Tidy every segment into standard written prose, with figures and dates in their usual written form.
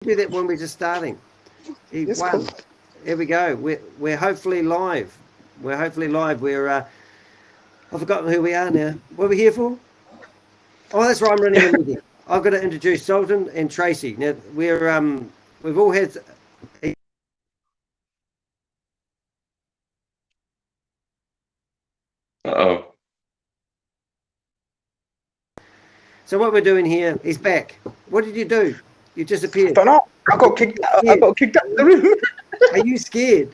do that when we're just starting. He Yes, won. cool. Here we go. We're hopefully live. We're hopefully live. I've forgotten who we are now. What are we here for? Oh, that's right. I'm running the meeting. I've got to introduce Sultan and Tracy. Now we've all had. Uh-oh. So what we're doing here, he's back. What did you do? You disappeared. I don't know. I got kicked out of the room. Are you scared?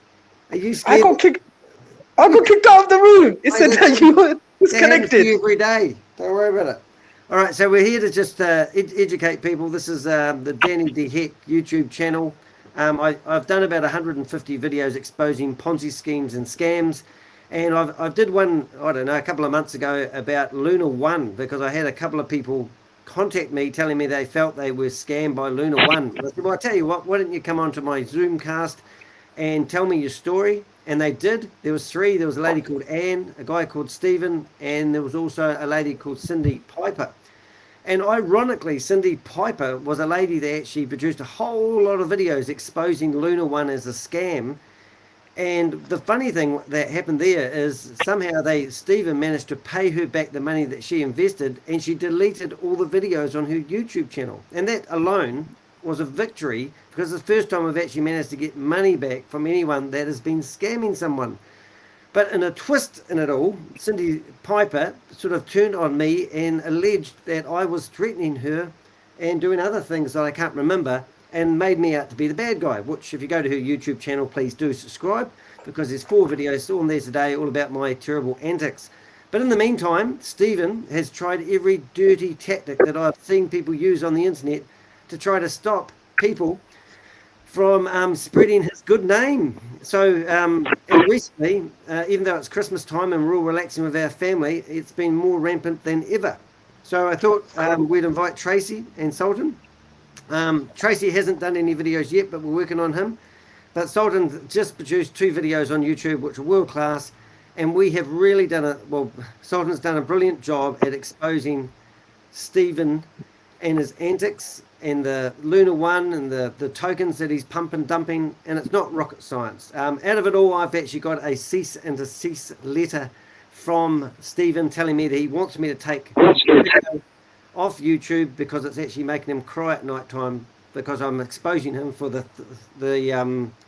Are you I scared? got kicked out of the room. It said that you were That happens to disconnected. you every day. Don't worry about it. All right, so we're here to just educate people. This is the Danny the Heck YouTube channel. I've done about 150 videos exposing Ponzi schemes and scams. And I did one, I don't know, a couple of months ago about LunaOne, because I had a couple of people contact me telling me they felt they were scammed by LunaOne. I said, well, I tell you what, why don't you come onto my Zoomcast and tell me your story? And they did. There was three. There was a lady called Anne, a guy called Stephen, and there was also a lady called Cindy Piper. And ironically, Cindy Piper was a lady that actually produced a whole lot of videos exposing LunaOne as a scam. And the funny thing that happened there is somehow Stephen managed to pay her back the money that she invested, and she deleted all the videos on her YouTube channel. And that alone was a victory, because it's the first time I've actually managed to get money back from anyone that has been scamming someone. But in a twist in it all, Cindy Piper sort of turned on me and alleged that I was threatening her and doing other things that I can't remember, and made me out to be the bad guy, which if you go to her YouTube channel, please do subscribe, because there's 4 videos on there today all about my terrible antics. But in the meantime, Stephen has tried every dirty tactic that I've seen people use on the internet to try to stop people from spreading his good name. So and recently, even though it's Christmas time and we're all relaxing with our family, it's been more rampant than ever. So I thought we'd invite Tracy and Sultan. Tracy hasn't done any videos yet, but we're working on him. But Sultan just produced 2 videos on YouTube, which are world class, and we have really Sultan's done a brilliant job at exposing Stephen and his antics and the LunaOne and the tokens that he's pumping, dumping, and it's not rocket science. Out of it all, I've actually got a cease and desist letter from Stephen telling me that he wants me to take off YouTube because it's actually making him cry at night time, because I'm exposing him for the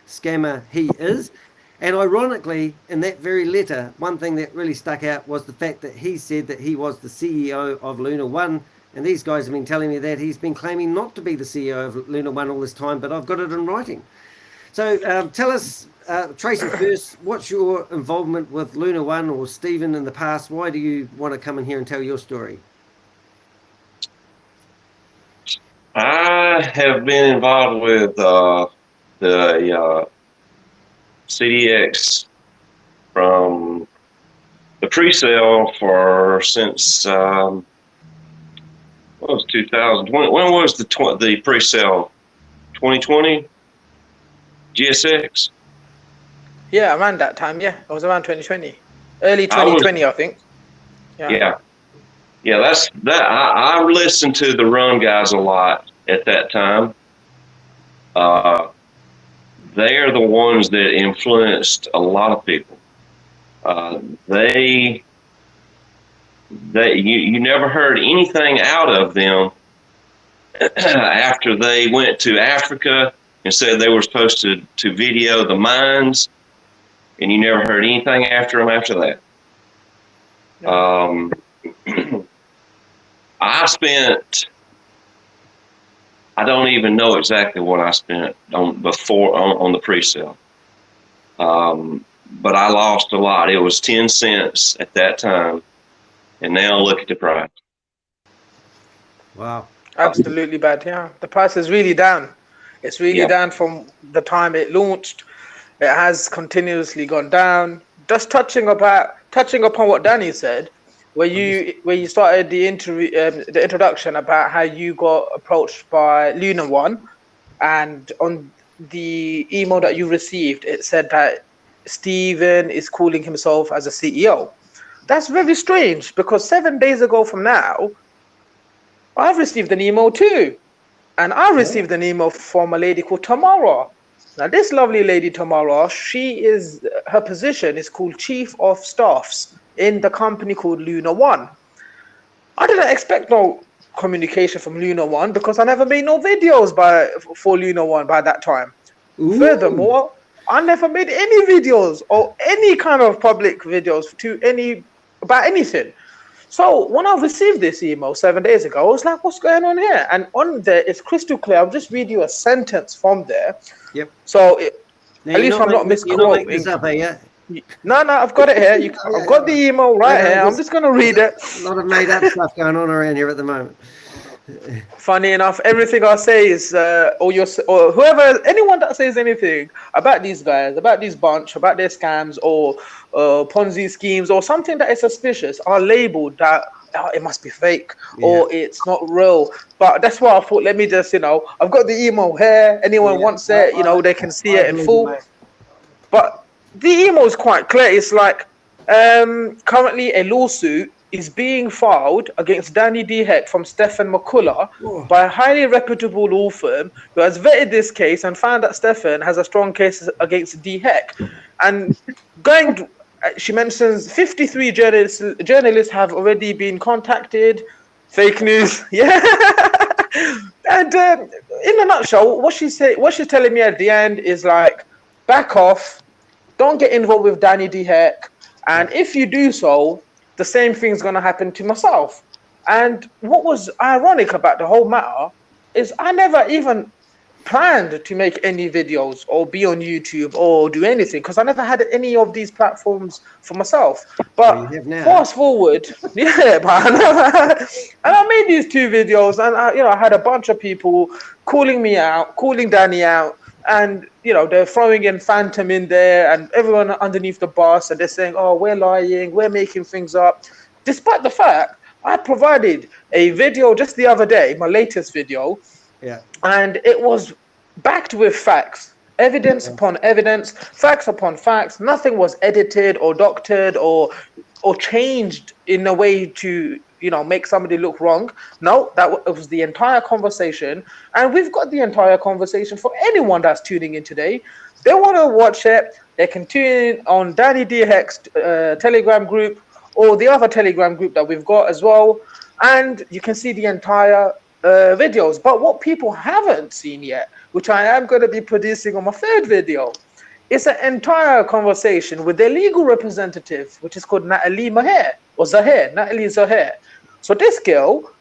scammer he is. And ironically, in that very letter, one thing that really stuck out was the fact that he said that he was the CEO of LunaOne, and these guys have been telling me that he's been claiming not to be the CEO of LunaOne all this time, but I've got it in writing. So tell us, Tracy, first, what's your involvement with LunaOne or Stephen in the past? Why do you want to come in here and tell your story? I have been involved with the CDX from the pre-sale since what was 2020? When was the pre-sale? 2020 GSX. Yeah, around that time. Yeah, it was around 2020, early 2020, I think. Yeah. That's that. I listened to the Run guys a lot at that time. They are the ones that influenced a lot of people. You never heard anything out of them after they went to Africa and said they were supposed to video the mines, and you never heard anything after them after that. I don't even know exactly what I spent on the pre-sale. But I lost a lot. It was 10 cents at that time, and now look at the price. Wow. Absolutely bad. Yeah, the price is really down. It's really down from the time it launched. It has continuously gone down. Just touching upon what Danny said, where you started the introduction about how you got approached by LunaOne, and on the email that you received, it said that Stephen is calling himself as a CEO. That's very strange, because 7 days ago from now, I've received an email too, And I received an email from a lady called Tamara. Now, this lovely lady, Tamara, her position is called Chief of Staffs in the company called LunaOne. I didn't expect no communication from LunaOne because I never made no videos for LunaOne by that time. Ooh. Furthermore, I never made any videos or any kind of public videos about anything. So when I received this email 7 days ago, I was like, what's going on here? And on there, it's crystal clear. I'll just read you a sentence from there. Yep. So at least I'm not misquoting. You're not making this up, are you? No, I've got it here. I've got the email right here. I'm just going to read it. A lot of made up stuff going on around here at the moment. Funny enough, everything I say is, or whoever, anyone that says anything about these guys, about this bunch, about their scams or Ponzi schemes or something that is suspicious, are labeled that it must be fake or it's not real. But that's why I thought, let me just, I've got the email here. Anyone wants it, they can see it in full. But the email is quite clear. It's like, currently a lawsuit is being filed against Danny D. Heck from Stephen McCullah by a highly reputable law firm who has vetted this case and found that Stephen has a strong case against D. Heck. And she mentions 53 journalists have already been contacted. Fake news, yeah. And in a nutshell, what she's telling me at the end is like, back off, don't get involved with Danny D. Heck, and if you do so, the same thing's going to happen to myself. And what was ironic about the whole matter is I never even planned to make any videos or be on YouTube or do anything because I never had any of these platforms for myself. But fast forward, and I made these 2 videos, and I had a bunch of people calling me out, calling Danny out, and they're throwing in Phantom in there and everyone underneath the bus, and they're saying, oh, we're lying, we're making things up, despite the fact I provided a video just the other day, my latest video, and it was backed with facts, evidence upon evidence, facts upon facts. Nothing was edited or doctored or changed in a way to make somebody look wrong. No, that was the entire conversation, and we've got the entire conversation for anyone that's tuning in today. They want to watch it, they can tune in on Danny D. Heck's Telegram group or the other Telegram group that we've got as well, and you can see the entire videos. But what people haven't seen yet, which I am going to be producing on my 3rd video, is an entire conversation with their legal representative, which is called Natalie Zahir. So this girl,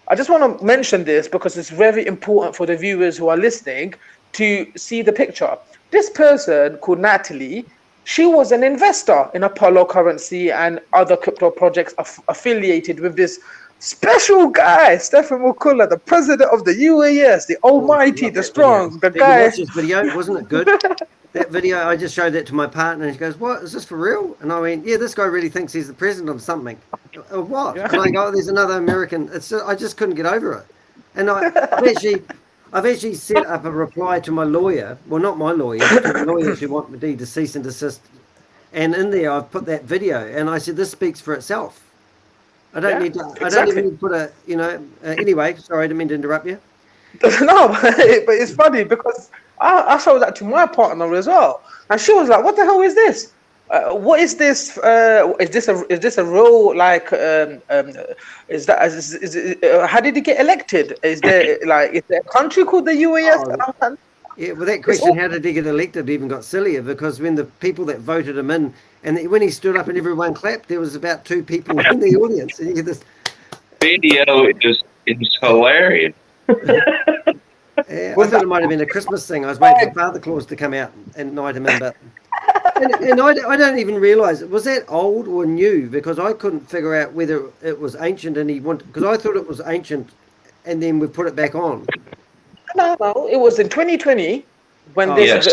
I just want to mention this because it's very important for the viewers who are listening to see the picture. This person called Natalie, she was an investor in Apollo currency and other crypto projects affiliated with this special guy, Stephen McCullah, the president of the UAS, the almighty, the strong, the guy. Watch this video, wasn't it good? That video, I just showed that to my partner, and she goes, what, is this for real? And I went, yeah, this guy really thinks he's the president of something. What? Yeah. And I go, there's another American. I just couldn't get over it. And I've actually set up a reply to my lawyer, well, not my lawyer, but the lawyers who want me to cease and desist. And in there, I've put that video, and I said, this speaks for itself. I don't need to. Exactly. I don't even need to put a. Anyway, sorry, I didn't mean to interrupt you. No, but it's funny because I showed that to my partner as well, and she was like, "What the hell is this? What is this? Is this a real like? How did he get elected? Is there a country called the UAS?" Oh. Yeah, well, that question, how did he get elected, even got sillier, because when the people that voted him in, and when he stood up and everyone clapped, there was about 2 people in the audience. And you get this video is hilarious. I thought it might have been a Christmas thing. I was waiting for Father Claus to come out and knight him in, but and I don't even realise, was that old or new, because I couldn't figure out whether it was ancient and because I thought it was ancient, and then we put it back on. No, it was in 2020 when this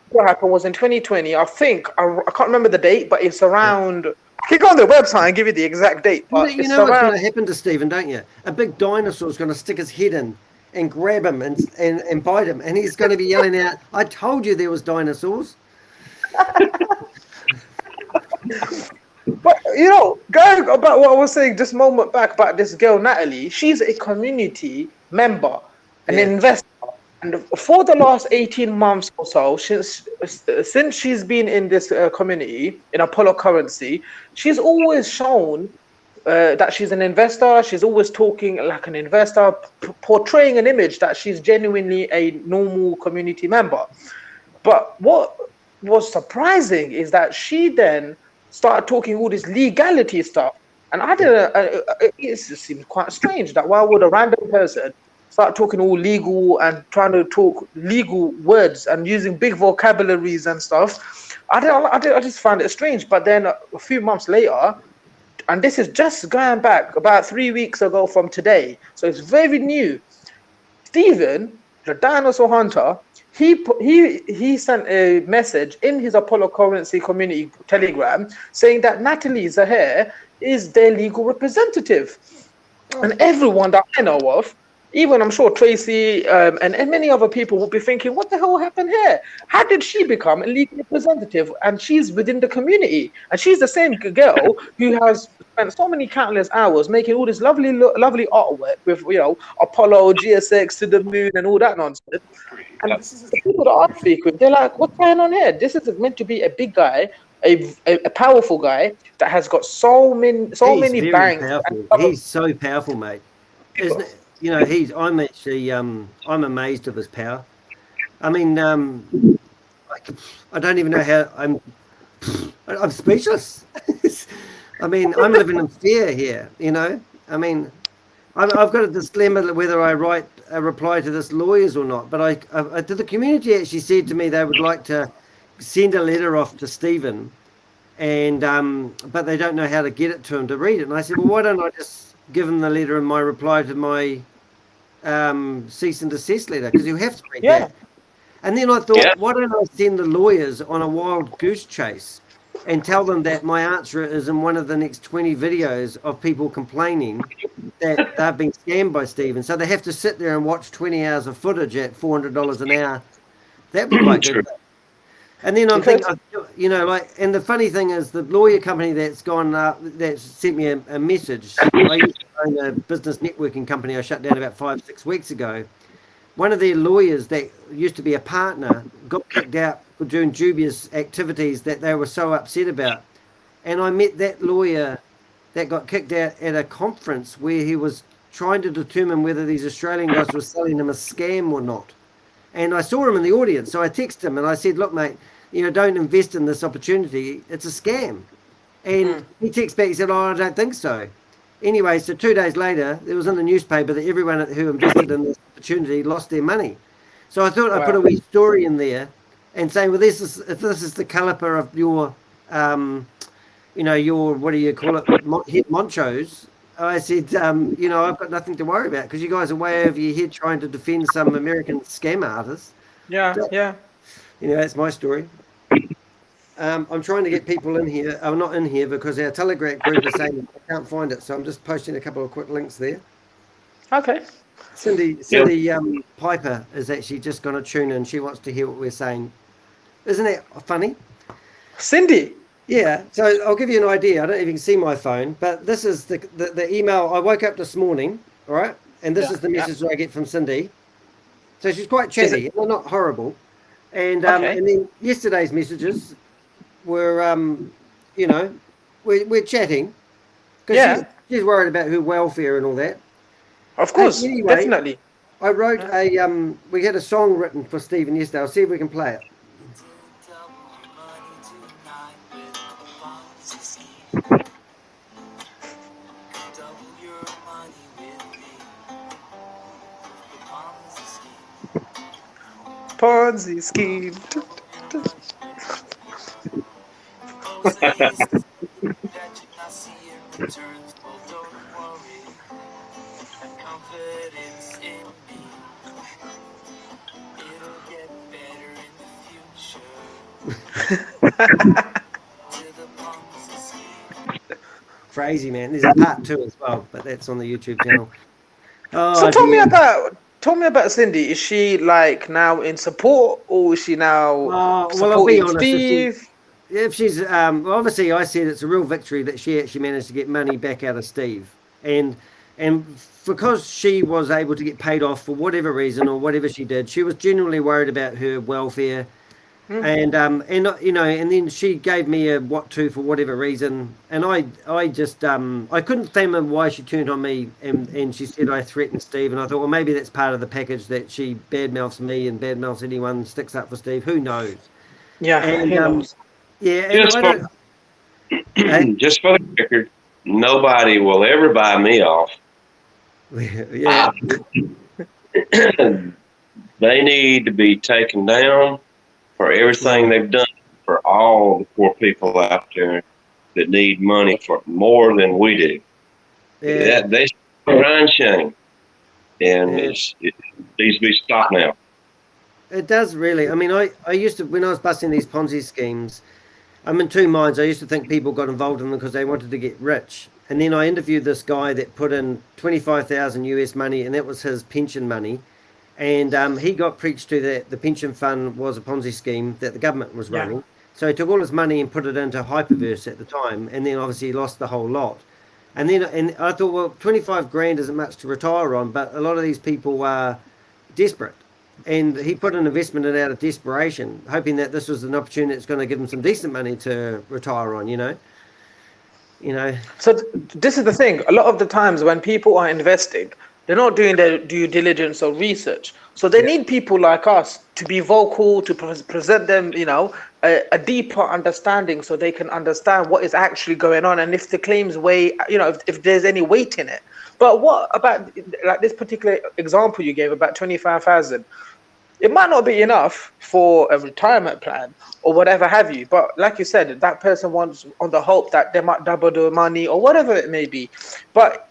what happened was in 2020. I think I can't remember the date, but it's around. I can go on their website and give you the exact date. But you know what's going to happen to Stephen, don't you? A big dinosaur is going to stick his head in and grab him and bite him, and he's going to be yelling out, "I told you there was dinosaurs." But going about what I was saying just a moment back about this girl Natalie, she's a community member, an Yeah. investor. And for the last 18 months or so, since she's been in this community, in Apollo Currency, she's always shown that she's an investor. She's always talking like an investor, portraying an image that she's genuinely a normal community member. But what was surprising is that she then started talking all this legality stuff. And I didn't, it seemed quite strange that why would a random person start talking all legal and trying to talk legal words and using big vocabularies and stuff? I just found it strange. But then a few months later, and this is just going back about 3 weeks ago from today, so it's very new. Stephen, the dinosaur hunter, he sent a message in his Apollo Currency community Telegram saying that Natalie Zaher is their legal representative. And everyone that I know of, even I'm sure Tracy and many other people will be thinking, what the hell happened here? How did she become a legal representative? And she's within the community. And she's the same girl who has spent so many countless hours making all this lovely artwork with, Apollo, GSX to the moon and all that nonsense. And the people that I speak with, they're like, what's going on here? This is meant to be a big guy, a powerful guy that has got so many banks. He's so powerful, mate. Isn't it? I'm actually, I'm amazed of his power. I mean, I don't even know how I'm speechless. I mean, I'm living in fear here, I mean, I've got a dilemma whether I write a reply to this lawyers or not, but the community actually said to me they would like to send a letter off to Stephen, and but they don't know how to get it to him to read it. And I said, well, why don't I just give him the letter in my reply to my cease and desist letter, because you have to read that. And then I thought, why don't I send the lawyers on a wild goose chase and tell them that my answer is in one of the next 20 videos of people complaining that they've been scammed by Stephen. So they have to sit there and watch 20 hours of footage at $400 an hour. That'd be quite good. And then I'm thinking, and the funny thing is the lawyer company that's that sent me a message. I used to own a business networking company I shut down about 5-6 weeks ago. One of their lawyers that used to be a partner got kicked out for doing dubious activities that they were so upset about. And I met that lawyer that got kicked out at a conference where he was trying to determine whether these Australian guys were selling him a scam or not. And I saw him in the audience, so I texted him and I said, look, mate, don't invest in this opportunity. It's a scam. And he texted back, he said, oh, I don't think so. Anyway, so 2 days later, it was in the newspaper that everyone who invested in this opportunity lost their money. So I thought I'd put a wee story in there and say, well, if this is the caliper of your, your, what do you call it, head monchos, I said, I've got nothing to worry about because you guys are way over your head trying to defend some American scam artist. That's my story. I'm trying to get people in here. I'm not in here because our Telegram group is saying I can't find it. So I'm just posting a couple of quick links there. Okay. Cindy Piper is actually just going to tune in. She wants to hear what we're saying. Isn't that funny? Cindy? Yeah. So I'll give you an idea. I don't even see my phone, but this is the email. I woke up this morning, all right? And this is the message that I get from Cindy. So she's quite chatty. Well, not horrible. And and then yesterday's messages were, we're chatting because she's worried about her welfare and all that. Of course, anyway, definitely. I wrote we had a song written for Stephen yesterday. I'll see if we can play it. Ponzi scheme. Crazy, man. There's a part 2 as well, but that's on the YouTube channel. So tell me about Cindy. Is she like now in support, or is she now supporting Steve? If she's obviously, I said it's a real victory that she actually managed to get money back out of Steve, and And because she was able to get paid off for whatever reason or whatever she did, she was genuinely worried about her welfare. And you know, and then she gave me a what to for whatever reason, and I just I couldn't fathom why she turned on me, and she said I threatened Steve, and I thought, well, maybe that's part of the package, that she badmouths me and badmouths anyone sticks up for Steve. Who knows? Yeah, And who knows? yeah, and Just I for, don't, just for the record, nobody will ever buy me off. yeah, They need to be taken down for everything they've done for all the poor people out there that need money for more than we do. yeah. They grind shame, and Yeah. it needs to be stopped now. It does really. I mean, I used to, when I was busting these Ponzi schemes, I'm in two minds. I used to think people got involved in them because they wanted to get rich. And then I interviewed this guy that put in 25,000 US money, and that was his pension money. And he got preached to that the pension fund was a Ponzi scheme that the government was running. So he took all his money and put it into Hyperverse at the time, and then obviously he lost the whole lot. And then I thought, well, 25 grand isn't much to retire on, but a lot of these people are desperate. And he put an investment in out of desperation, hoping that this was an opportunity that's going to give him some decent money to retire on, you know. So this is the thing. A lot of the times when people are investing, they're not doing their due diligence or research. So they need people like us to be vocal, to present them, you know, a deeper understanding, so they can understand what is actually going on, and if the claims weigh, you know, if there's any weight in it. But what about like this particular example you gave about 25,000? It might not be enough for a retirement plan or whatever have you, but like you said, that person wants on the hope that they might double the money or whatever it may be. But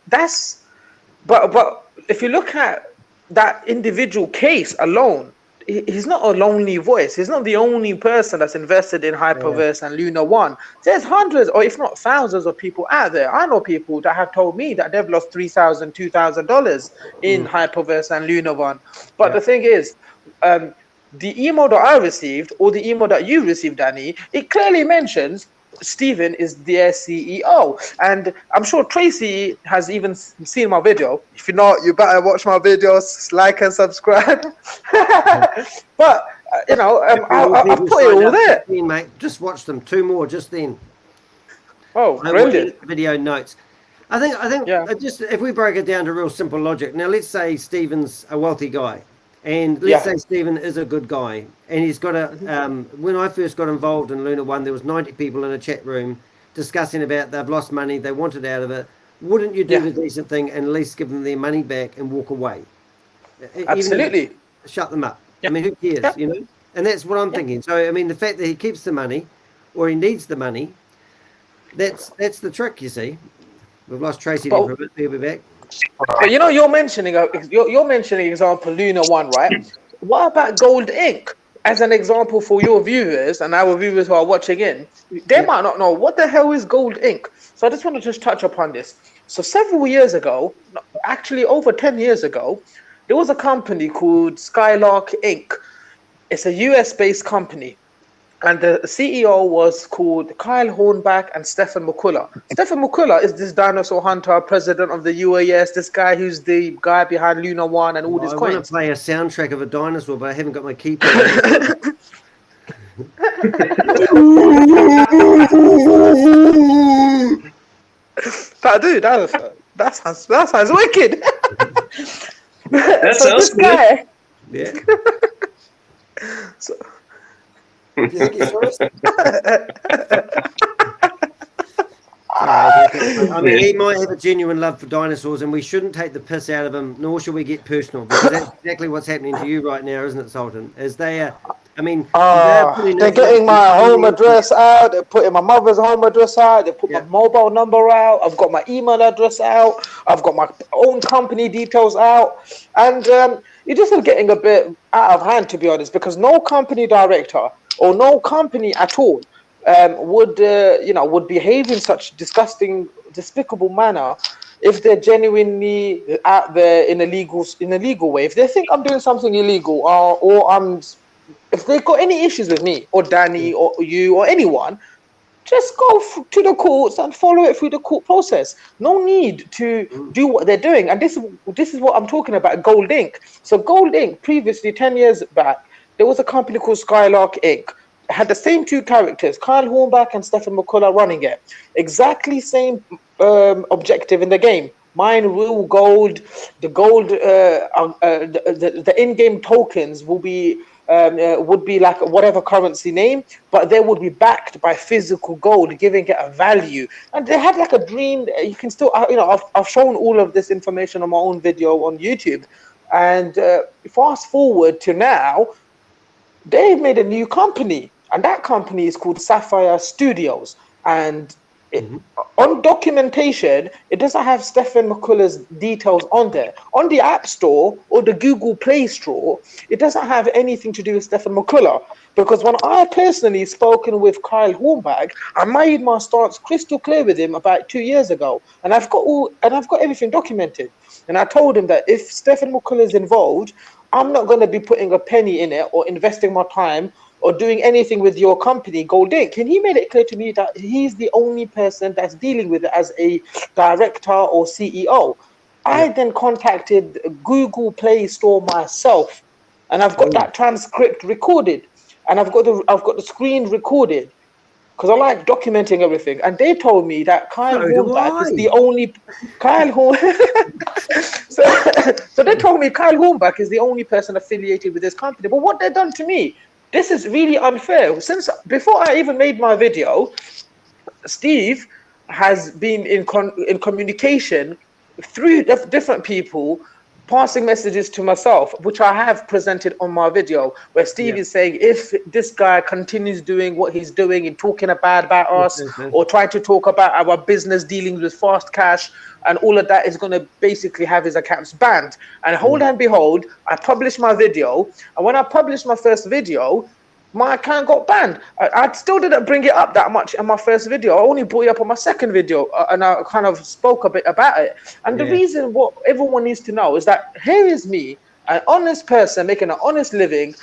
if you look at that individual case alone, he's not a lonely voice. He's not the only person that's invested in Hyperverse and LunaOne. There's hundreds, or if not thousands, of people out there. I know people that have told me that they've lost $3,000, $2,000 in Hyperverse and LunaOne. But the thing is, the email that I received, or the email that you received, Danny, it clearly mentions Stephen is their CEO, and I'm sure Tracy has even seen my video. If you're not, you better watch my videos, like and subscribe. But you know, I put it all there. Mate, just watch them. Two more just then. Oh, brilliant! Video notes. I think just if we break it down to real simple logic. Now, let's say Stephen's a wealthy guy. And let's say Stephen is a good guy, and he's got a. When I first got involved in LunaOne, there was 90 people in a chat room discussing about they've lost money, they wanted out of it. Wouldn't you do the decent thing and at least give them their money back and walk away? Absolutely. Shut them up. I mean, who cares, you know? And that's what I'm thinking. So I mean, the fact that he keeps the money, or he needs the money, that's the trick. You see, we've lost Tracy for a bit. He'll be back. But you know, you're mentioning example LunaOne, right? What about Gold Inc. as an example for your viewers and our viewers who are watching in? They might not know what the hell is Gold Inc. So I just want to just touch upon this. So several years ago, actually over 10 years ago, there was a company called Skylark Inc. It's a US-based company. And the CEO was called Kyle Hornback and Stephen McCullah. Stephen McCullah is this dinosaur hunter, president of the UAS, this guy who's the guy behind LunaOne and all these coins. I want to play a soundtrack of a dinosaur, but I haven't got my keyboard. That sounds wicked. That so sounds this guy, Yeah. so, I mean, he might have a genuine love for dinosaurs, and we shouldn't take the piss out of him, nor should we get personal, because that's exactly what's happening to you right now, isn't it, Sultan? Is they are, I mean, they're getting my home address out, they're putting my mother's home address out, they put my mobile number out, I've got my email address out, I've got my own company details out, and you're just getting a bit out of hand, to be honest, because no company director or no company at all would behave in such despicable manner if they're genuinely out there in a legal way. If they think I'm doing something illegal, or if they've got any issues with me or Danny or you or anyone, just go to the courts and follow it through the court process. No need to do what they're doing. And this is what I'm talking about, Gold Inc. So Gold Inc. previously, 10 years back, there was a company called Skylark Inc. It had the same two characters, Kyle Hornback and Stephen McCullah, running it. Exactly same objective in the game. Mine real gold. The gold, the in-game tokens will be would be like whatever currency name, but they would be backed by physical gold, giving it a value. And they had like a dream. You can still, I've shown all of this information on my own video on YouTube. And fast forward to now, they've made a new company, and that company is called Sapphire Studios. And on documentation, it doesn't have Stephen McCullah's details on there. On the App Store or the Google Play Store, it doesn't have anything to do with Stephen McCullah. Because when I personally spoken with Kyle Hornback, I made my stance crystal clear with him about 2 years ago, and I've got everything documented. And I told him that if Stephen McCullah is involved, I'm not going to be putting a penny in it or investing my time or doing anything with your company, Gold Inc. And he made it clear to me that he's the only person that's dealing with it as a director or CEO. I then contacted Google Play Store myself, and I've got that transcript recorded, and I've got the screen recorded, because I like documenting everything. And they told me that Kyle Hornback is the only so they told me Kyle Hornback is the only person affiliated with this company. But what they've done to me, this is really unfair. Since before I even made my video, Steve has been in communication through different people, passing messages to myself, which I have presented on my video, where Steve is saying, if this guy continues doing what he's doing and talking bad about us or trying to talk about our business dealings with FastCash and all of that, is going to basically have his accounts banned. And hold and behold, I published my video. And when I published my first video, my account got banned. I still didn't bring it up that much in my first video. I only brought it up on my second video, and I kind of spoke a bit about it. And the reason what everyone needs to know is that here is me, an honest person making an honest living,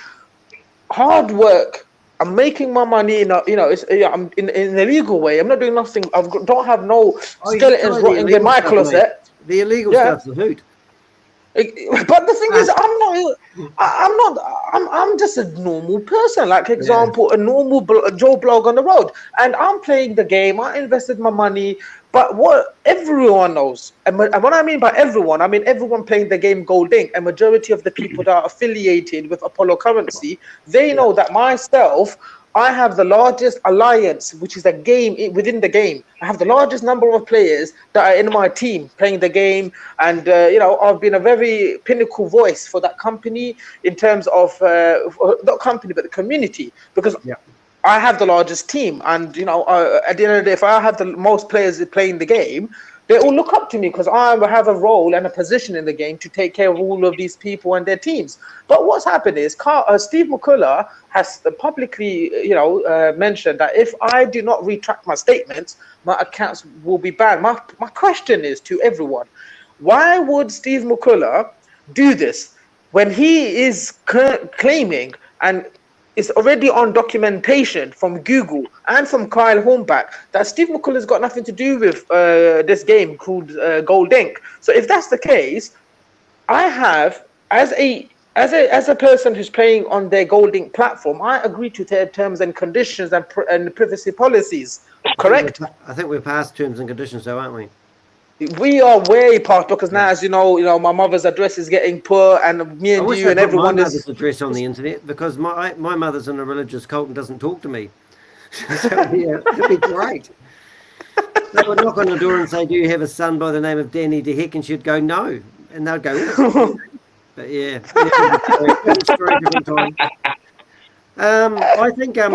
hard work. I'm making my money in I'm in a legal way. I'm not doing nothing. Don't have no skeletons rotting in my closet. The illegal stuff's the hoot. But the thing is, I'm just a normal person. Like, example, a normal Joe Blog on the road, and I'm playing the game. I invested my money, but what everyone knows, and what I mean by everyone, I mean everyone playing the game Gold Inc. A majority of the people that are affiliated with Apollo Currency, they know that myself, I have the largest alliance, which is a game within the game. I have the largest number of players that are in my team playing the game. And, I've been a very pinnacle voice for that company in terms of, not company, but the community, because I have the largest team. And, at the end of the day, if I have the most players playing the game, they all look up to me because I have a role and a position in the game to take care of all of these people and their teams. But what's happened is Steve McCullah has publicly, mentioned that if I do not retract my statements, my accounts will be banned. My question is to everyone, why would Steve McCullah do this when he is claiming, and it's already on documentation from Google and from Kyle Hornback, that Steve McCullah's got nothing to do with this game called Gold Inc. So if that's the case, I have, as a person who's playing on their Gold Inc. platform, I agree to their terms and conditions and privacy policies. Correct? I think we're past terms and conditions, though, aren't we? We are way past, because now, as you know, my mother's address is getting poor, and me and you and everyone is. My mother's address on the internet, because my mother's in a religious cult and doesn't talk to me. So it'd be great. They would knock on the door and say, "Do you have a son by the name of Danny DeHeck?" And she'd go, "No," and they'd go, "Oh." But I think I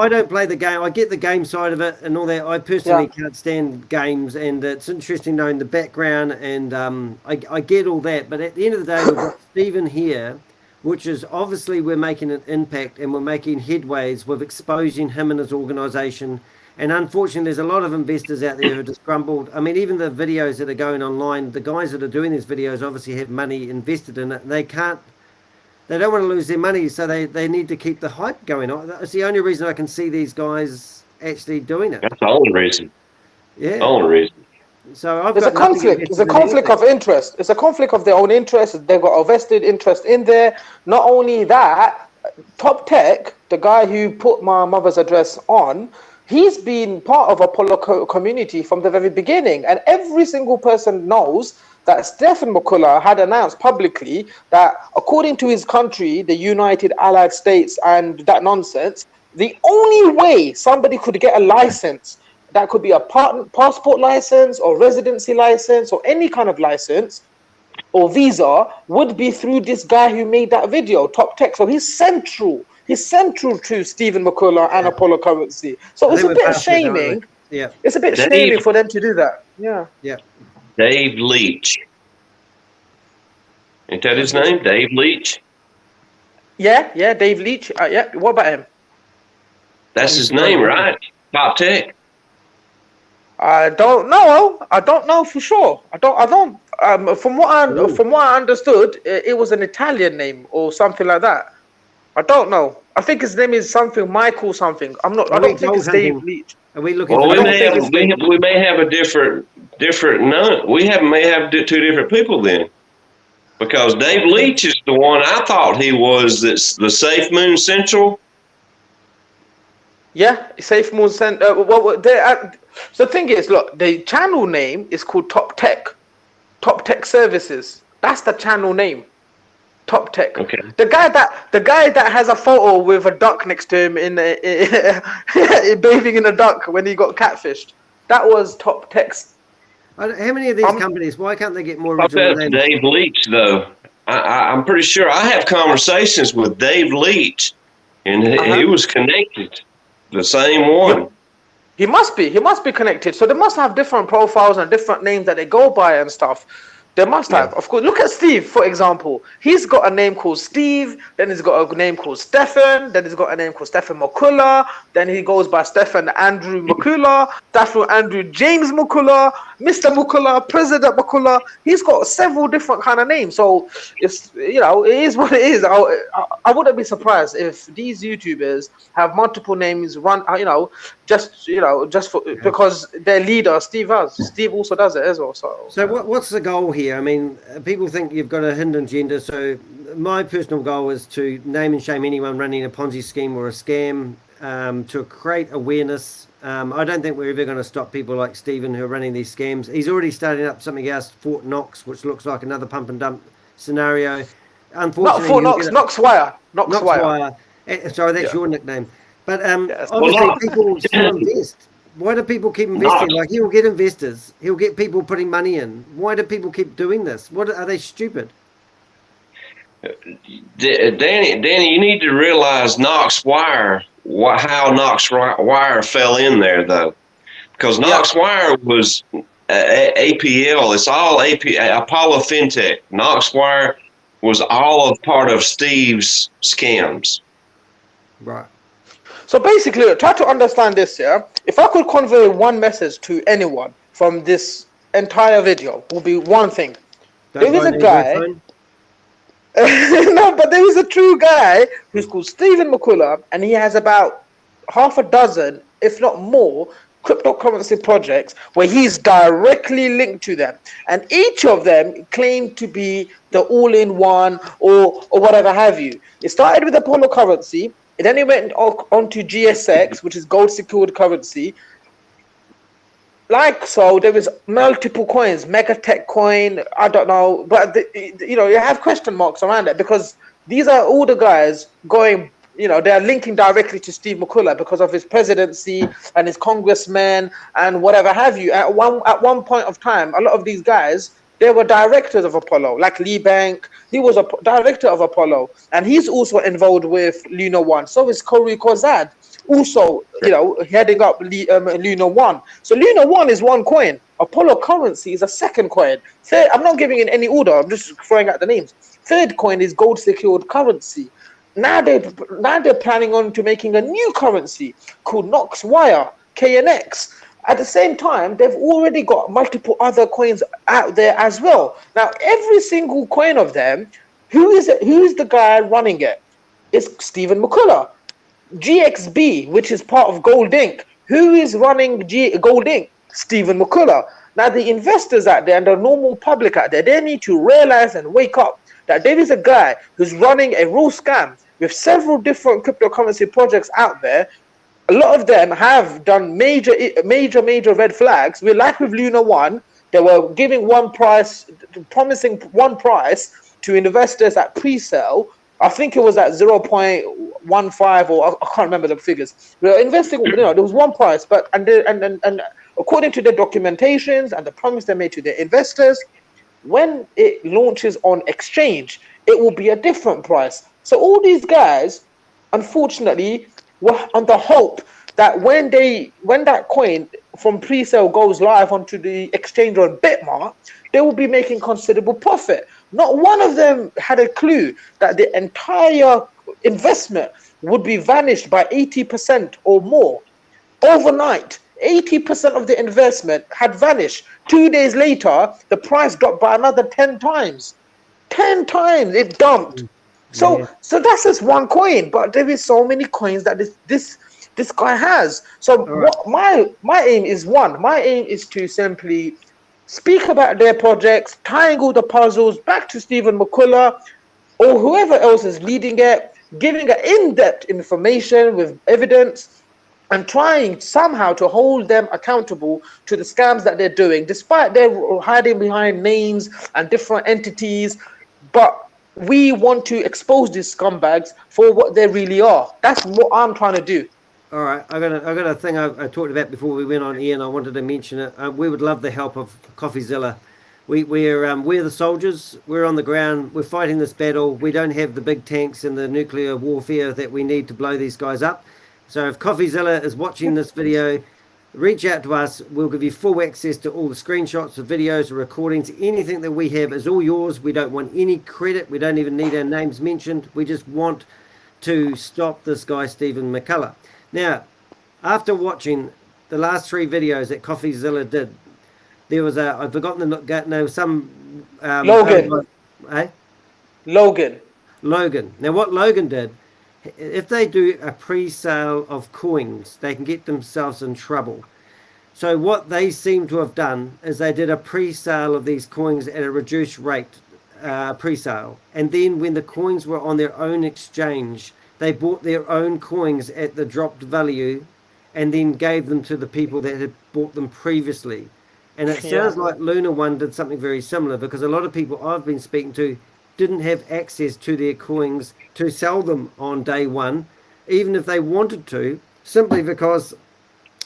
don't play the game. I get the game side of it and all that. I personally can't stand games, and it's interesting knowing the background, and I get all that. But at the end of the day, we've got Stephen here, which is obviously we're making an impact and we're making headways with exposing him and his organisation. And unfortunately, there's a lot of investors out there who are just grumbled. I mean, even the videos that are going online, the guys that are doing these videos obviously have money invested in it, and they don't want to lose their money, so they need to keep the hype going on. It's the only reason I can see these guys actually doing it. That's the only reason. Yeah. The only reason. So I've There's a got nothing conflict. It's a invested in conflict anything. of interest. It's a conflict of their own interest. They've got a vested interest in there. Not only that, Top Tech, the guy who put my mother's address on, he's been part of Apollo community from the very beginning. And every single person knows that Stephen McCullah had announced publicly that according to his country, the United Allied States and that nonsense, the only way somebody could get a license, that could be a passport license or residency license or any kind of license or visa, would be through this guy who made that video, Top Tech. So he's central. He's central to Stephen McCullah and Apollo Currency. So it's a bit shaming. Yeah. It's a bit shaming for them to do that. Yeah. Yeah. Dave Leach. Ain't that his name? Dave Leach? Yeah, Dave Leach. Yeah. What about him? That's his name, right? Top Tech. I don't know. I don't know for sure. I don't. From what I understood, it was an Italian name or something like that. I don't know. I think his name is something Michael something. I don't think it's Dave Leach. Are we looking? Well, for we may have a different. No, may have two different people then, because Dave Leach is the one I thought he was. That's the Safe Moon Central. Yeah, Safe Moon Central. So the thing is, look, the channel name is called Top Tech Services. That's the channel name, Top Tech. Okay. The guy that has a photo with a duck next to him in bathing in a duck when he got catfished. That was Top Tech's. How many of these companies? Why can't they get more I original bet names? Dave Leach though. I'm pretty sure I have conversations with Dave Leach, and he was connected. The same one. He must be connected. So they must have different profiles and different names that they go by and stuff. They must have. Of course, look at Steve, for example. He's got a name called Steve, then he's got a name called Stephen, then he's got a name called Stephen McCullah, then he goes by Stephen Andrew McCullah, Stephen Andrew James McCullah, Mr. McCullah, President McCullah. He's got several different kind of names. So it's, it is what it is. I wouldn't be surprised if these YouTubers have multiple names just because their leader, Steve also does it as well. So what's the goal here? I mean, people think you've got a hidden agenda. So my personal goal is to name and shame anyone running a Ponzi scheme or a scam, to create awareness. I don't think we're ever going to stop people like Stephen who are running these scams. He's already starting up something else, Fort Knox, which looks like another pump and dump scenario. Unfortunately, not Fort Knox, Knoxwire. Knoxwire. Sorry, that's your nickname. But obviously people still invest. Why do people keep investing? Like, he'll get investors. He'll get people putting money in. Why do people keep doing this? Are they stupid? Danny, you need to realize Knoxwire, how Knoxwire fell in there, though. Because Knoxwire was APL. It's all Apollo FinTech. Knoxwire was all of part of Steve's scams. Right. So basically, try to understand this, yeah? If I could convey one message to anyone from this entire video, would be one thing. There is a guy... No, but there is a true guy who's called Stephen McCullah, and he has about half a dozen, if not more, cryptocurrency projects where he's directly linked to them. And each of them claim to be the all-in-one or whatever have you. It started with Apollo Currency. And then he went on to GSX, which is Gold Secured Currency. So, there is multiple coins, Megatech coin, I don't know. But, you have question marks around it because these are all the guys going, they're linking directly to Steve McCullah because of his presidency and his congressmen and whatever have you. At one point of time, a lot of these guys, they were directors of Apollo, like Lee Bank. He was a director of Apollo, and he's also involved with LunaOne. So is Corey Kozad, also, heading up LunaOne. So LunaOne is one coin. Apollo Currency is a second coin. Third, I'm not giving in any order. I'm just throwing out the names. Third coin is Gold Secured Currency. Now they're planning on to making a new currency called Knoxwire, KNX. At the same time, they've already got multiple other coins out there as well. Now, every single coin of them, who is the guy running it? It's Stephen McCullah. GXB, which is part of Gold Inc., Who is running Gold Inc? Stephen McCullah. Now, the investors out there and the normal public out there, they need to realize and wake up that there is a guy who's running a real scam with several different cryptocurrency projects out there. A lot of them have done major red flags. We're like with LunaOne, they were giving one price, promising one price to investors at pre-sale. I think it was at 0.15, or I can't remember the figures. We were investing, there was one price, but and according to the documentations and the promise they made to their investors, when it launches on exchange, it will be a different price. So all these guys, unfortunately, were on the hope that when that coin from pre-sale goes live onto the exchange on Bitmart, they will be making considerable profit. Not one of them had a clue that the entire investment would be vanished by 80% or more. Overnight, 80% of the investment had vanished. 2 days later, the price dropped by another 10 times. 10 times it dumped. So that's just one coin, but there is so many coins that this guy has. So what my aim is my aim is to simply speak about their projects, tying all the puzzles back to Stephen McCullah or whoever else is leading it, giving an in-depth information with evidence, and trying somehow to hold them accountable to the scams that they're doing, despite their hiding behind names and different entities. But we want to expose these scumbags for what they really are. That's what I'm trying to do. All right, I got a thing I talked about before we went on air, and I wanted to mention it. We would love the help of Coffeezilla. We're the soldiers. We're on the ground. We're fighting this battle. We don't have the big tanks and the nuclear warfare that we need to blow these guys up. So if Coffeezilla is watching this video, reach out to us. We'll give you full access to all the screenshots, the videos, the recordings. Anything that we have is all yours. We don't want any credit. We don't even need our names mentioned. We just want to stop this guy, Stephen McCullah. Now, after watching the last 3 videos that Coffeezilla did, there was I've forgotten the name, some... Logan. Logan. Now, what Logan did, if they do a pre-sale of coins, they can get themselves in trouble. So what they seem to have done is they did a pre-sale of these coins at a reduced rate, pre-sale. And then when the coins were on their own exchange, they bought their own coins at the dropped value and then gave them to the people that had bought them previously. And it sounds like LunaOne did something very similar, because a lot of people I've been speaking to didn't have access to their coins to sell them on day one, even if they wanted to, simply because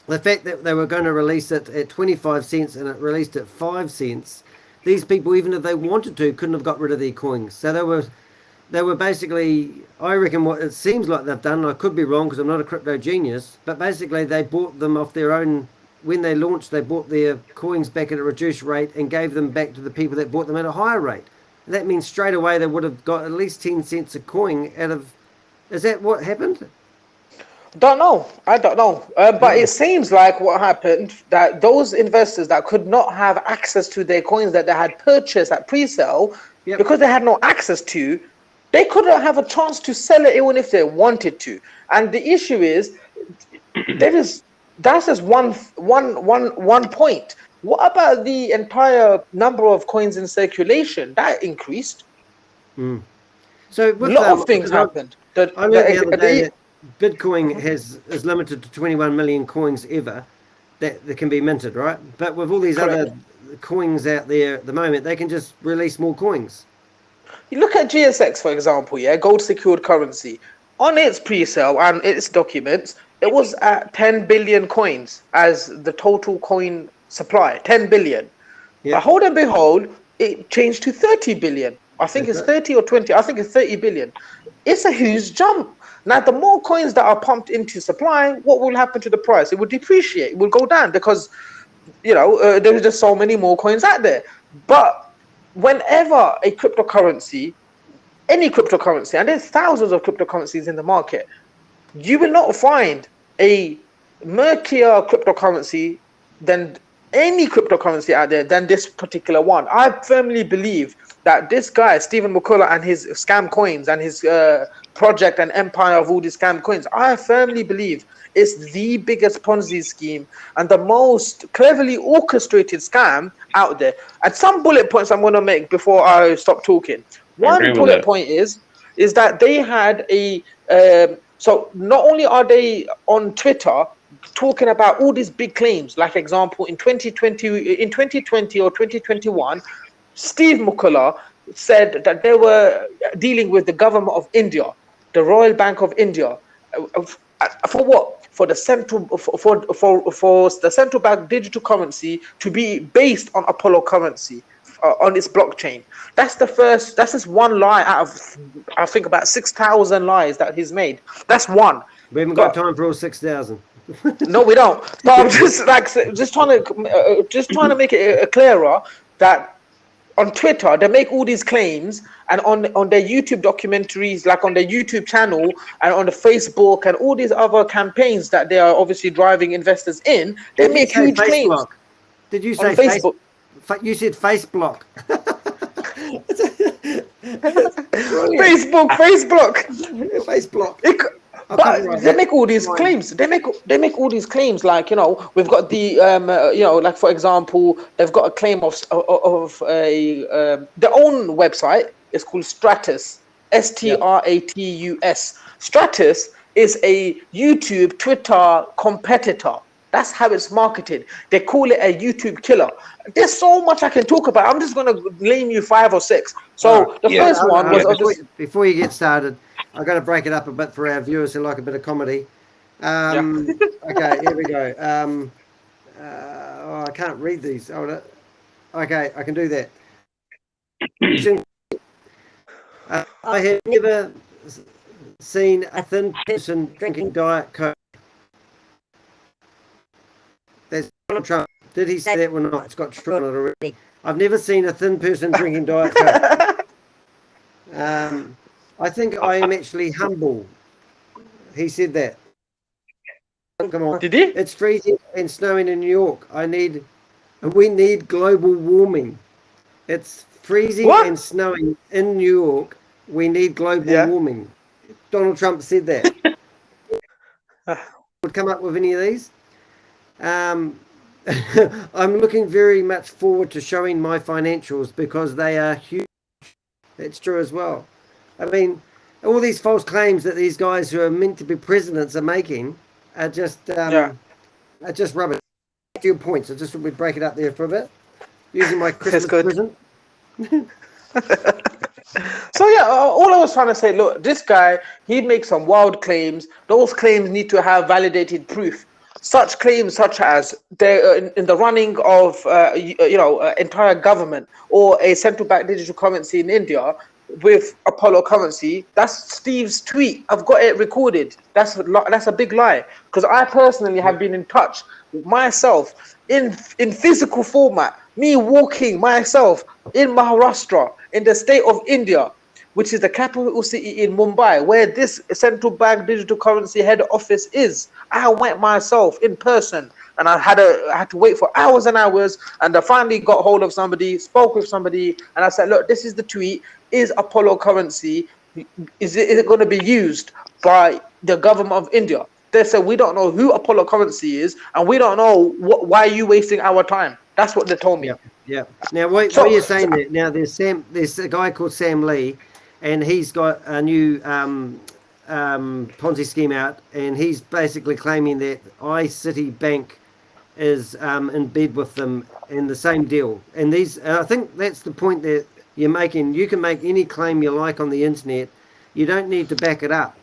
the fact that they were going to release it at 25 cents and it released at 5 cents, these people, even if they wanted to, couldn't have got rid of their coins. So they were basically, I reckon what it seems like they've done, I could be wrong because I'm not a crypto genius, but basically they bought them off their own. When they launched, they bought their coins back at a reduced rate and gave them back to the people that bought them at a higher rate. And that means straight away they would have got at least 10 cents a coin out of... Is that what happened? Don't know. I don't know. But it seems like what happened, that those investors that could not have access to their coins that they had purchased at pre-sale, because they had no access to, they couldn't have a chance to sell it even if they wanted to. And the issue is, that's just one point. What about the entire number of coins in circulation? That increased. So a lot of things happened. I read the other day that Bitcoin is limited to 21 million coins ever that can be minted, right? But with all these other coins out there at the moment, they can just release more coins. You look at GSX, for example, Gold Secured Currency. On its pre-sale and its documents, it was at 10 billion coins as the total coin supply, 10 billion. But hold and behold, it changed to 30 billion. I think it's 30 or 20. I think it's 30 billion. It's a huge jump. Now, the more coins that are pumped into supply, what will happen to the price? It will depreciate. It will go down because, there's just so many more coins out there. But whenever a cryptocurrency, any cryptocurrency, and there's thousands of cryptocurrencies in the market, you will not find a murkier cryptocurrency than any cryptocurrency out there than this particular one. I firmly believe that this guy, Stephen McCullah, and his scam coins and his project and empire of all these scam coins. I firmly believe it's the biggest Ponzi scheme and the most cleverly orchestrated scam out there. And some bullet points I'm going to make before I stop talking. One bullet point is that they had a so not only are they on Twitter talking about all these big claims, like example in 2020 or 2021, Steve McCullah said that they were dealing with the government of India, the Royal Bank of India, for what? For the central for the central bank digital currency to be based on Apollo currency on its blockchain. That's just one lie out of, I think, about 6,000 lies that he's made. That's one. We haven't got time for all 6,000. No, we don't. But I'm just trying to make it clearer that on Twitter they make all these claims, and on their YouTube documentaries, like on their YouTube channel and on the Facebook and all these other campaigns that they are obviously driving investors in, they make huge claims. Block? Did you say Facebook? You said face block. Facebook. But they make all these claims. They make all these claims, like, you know, we've got the you know, like for example, they've got a claim of their own website. It's called Stratus, Stratus. Stratus is a YouTube Twitter competitor. That's how it's marketed. They call it a YouTube killer. There's so much I can talk about. I'm just going to name you 5 or 6. So the first one was... Before you get started, I've got to break it up a bit for our viewers who like a bit of comedy. Okay, here we go. I can't read these. Okay, I can do that. I have never seen a thin person drinking Diet Coke. That's Donald Trump. Did he say that or not? It's got Trump on it already. I've never seen a thin person drinking Diet Coke. I think I am actually humble. He said that. Come on. Did he? It's freezing and snowing in New York. We need global warming. It's freezing and snowing in New York. We need global warming. Donald Trump said that. Would come up with any of these? I'm looking very much forward to showing my financials because they are huge. That's true as well. I mean, all these false claims that these guys who are meant to be presidents are making are just rubbish. A few points. I just thought we'd break it up there for a bit. Using my Christmas present. So yeah, all I was trying to say, look, this guy, he'd make some wild claims. Those claims need to have validated proof. Such claims such as they're in the running of entire government or a central bank digital currency in India with Apollo currency. That's Steve's tweet. I've got it recorded. That's a big lie, because I personally have been in touch with myself in physical format, me walking myself in Maharashtra, in the state of India, which is the capital city in Mumbai, where this central bank digital currency head office is. I went myself in person, and I had to wait for hours and hours, and I finally got hold of somebody, spoke with somebody, and I said, look, this is the tweet. Is Apollo currency, is it going to be used by the government of India? They said, we don't know who Apollo currency is, and we don't know why are you wasting our time. That's what they told me. Yeah. Now, what you're saying there, now there's a guy called Sam Lee, and he's got a new Ponzi scheme out, and he's basically claiming that iCitibank is in bed with them in the same deal. And I think that's the point that you're making. You can make any claim you like on the internet. You don't need to back it up,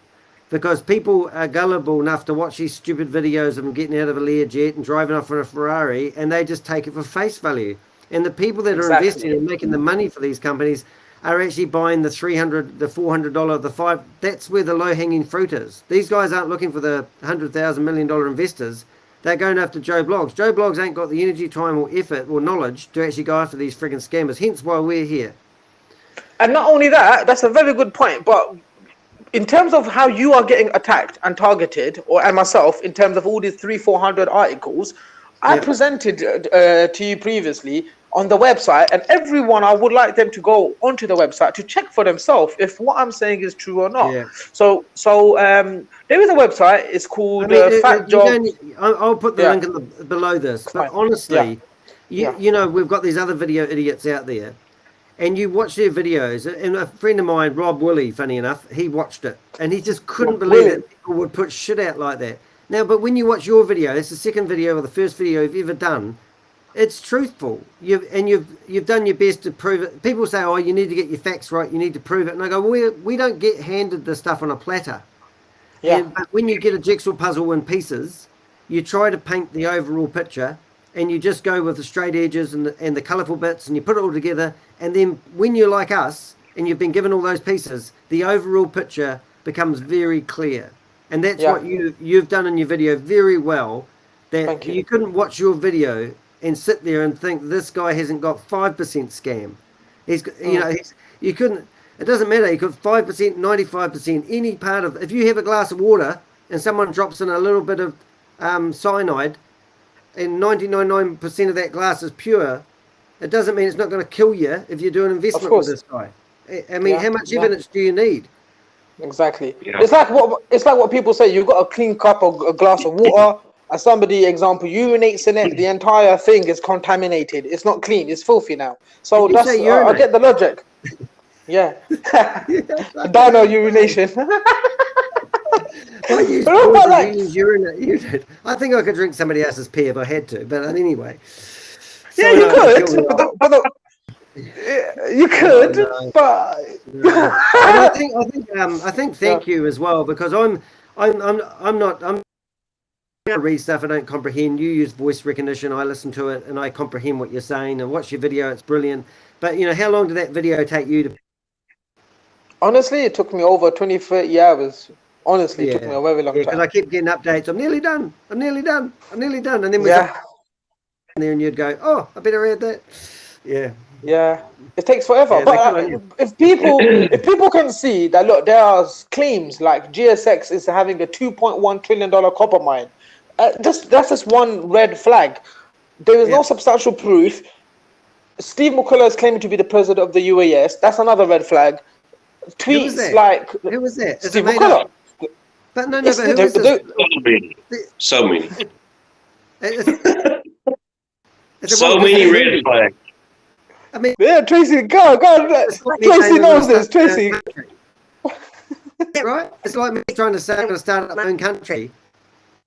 because people are gullible enough to watch these stupid videos of them getting out of a Learjet and driving off in a Ferrari, and they just take it for face value. And the people that are investing and making the money for these companies are actually buying the $300, the $400, the $500. That's where the low-hanging fruit is. These guys aren't looking for the $100,000 million investors. They're going after Joe Bloggs. Joe Bloggs ain't got the energy, time, or effort or knowledge to actually go after these friggin' scammers. Hence why we're here. And not only that, that's a very good point. But in terms of how you are getting attacked and targeted, and myself, in terms of all these 300-400 articles, I presented to you previously on the website, and everyone, I would like them to go onto the website to check for themselves if what I'm saying is true or not. Yeah. So there is a website. It's called Fat Job. I'll put the link below this. But honestly, you know, we've got these other video idiots out there, and you watch their videos. And a friend of mine, Rob Willie, funny enough, he watched it, and he just couldn't believe that people would put shit out like that. Now, but when you watch your video, it's the second video or the first video you've ever done. It's truthful. You've done your best to prove it. People say, "Oh, you need to get your facts right. You need to prove it." And I go, "We don't get handed the stuff on a platter." Yeah. But when you get a jigsaw puzzle in pieces, you try to paint the overall picture, and you just go with the straight edges and the colourful bits, and you put it all together. And then when you're like us, and you've been given all those pieces, the overall picture becomes very clear. And that's what you've done in your video very well. That you couldn't watch your video and sit there and think this guy hasn't got 5% scam. You couldn't. It doesn't matter. You could 5%, 95%, any part of. If you have a glass of water and someone drops in a little bit of cyanide, and 99% of that glass is pure, it doesn't mean it's not going to kill you if you do an investment with this guy. I mean, how much evidence do you need? Exactly. Yeah. It's like what people say. You've got a clean cup or a glass of water. And somebody, example, urinates in it, the entire thing is contaminated. It's not clean. It's filthy now. So that's I get the logic. Yeah. Dino urination. I think I could drink somebody else's pee if I had to, but anyway. Yeah, you could. You could, but I think thank you as well, because I'm I read stuff I don't comprehend. You use voice recognition. I listen to it and I comprehend what you're saying. And watch your video. It's brilliant. But you know, how long did that video take you to? Honestly, it took me over 20, 30 hours. Honestly, it took me a very long time. Because I keep getting updates. I'm nearly done. I'm nearly done. I'm nearly done. And then there, and you'd go, oh, I better add that. Yeah. Yeah. It takes forever. Yeah, but if people can see that, look, there are claims like GSX is having a $2.1 trillion copper mine. That's just one red flag. There is no substantial proof. Steve McCullah is claiming to be the president of the UAS. That's another red flag. Tweets like who was that? Steve McCullah. But no, but who is this? So many. So many red flags. I mean, Tracy, go. Tracy knows this. Tracy. Right? It's like me trying to say I'm going to start up my own country.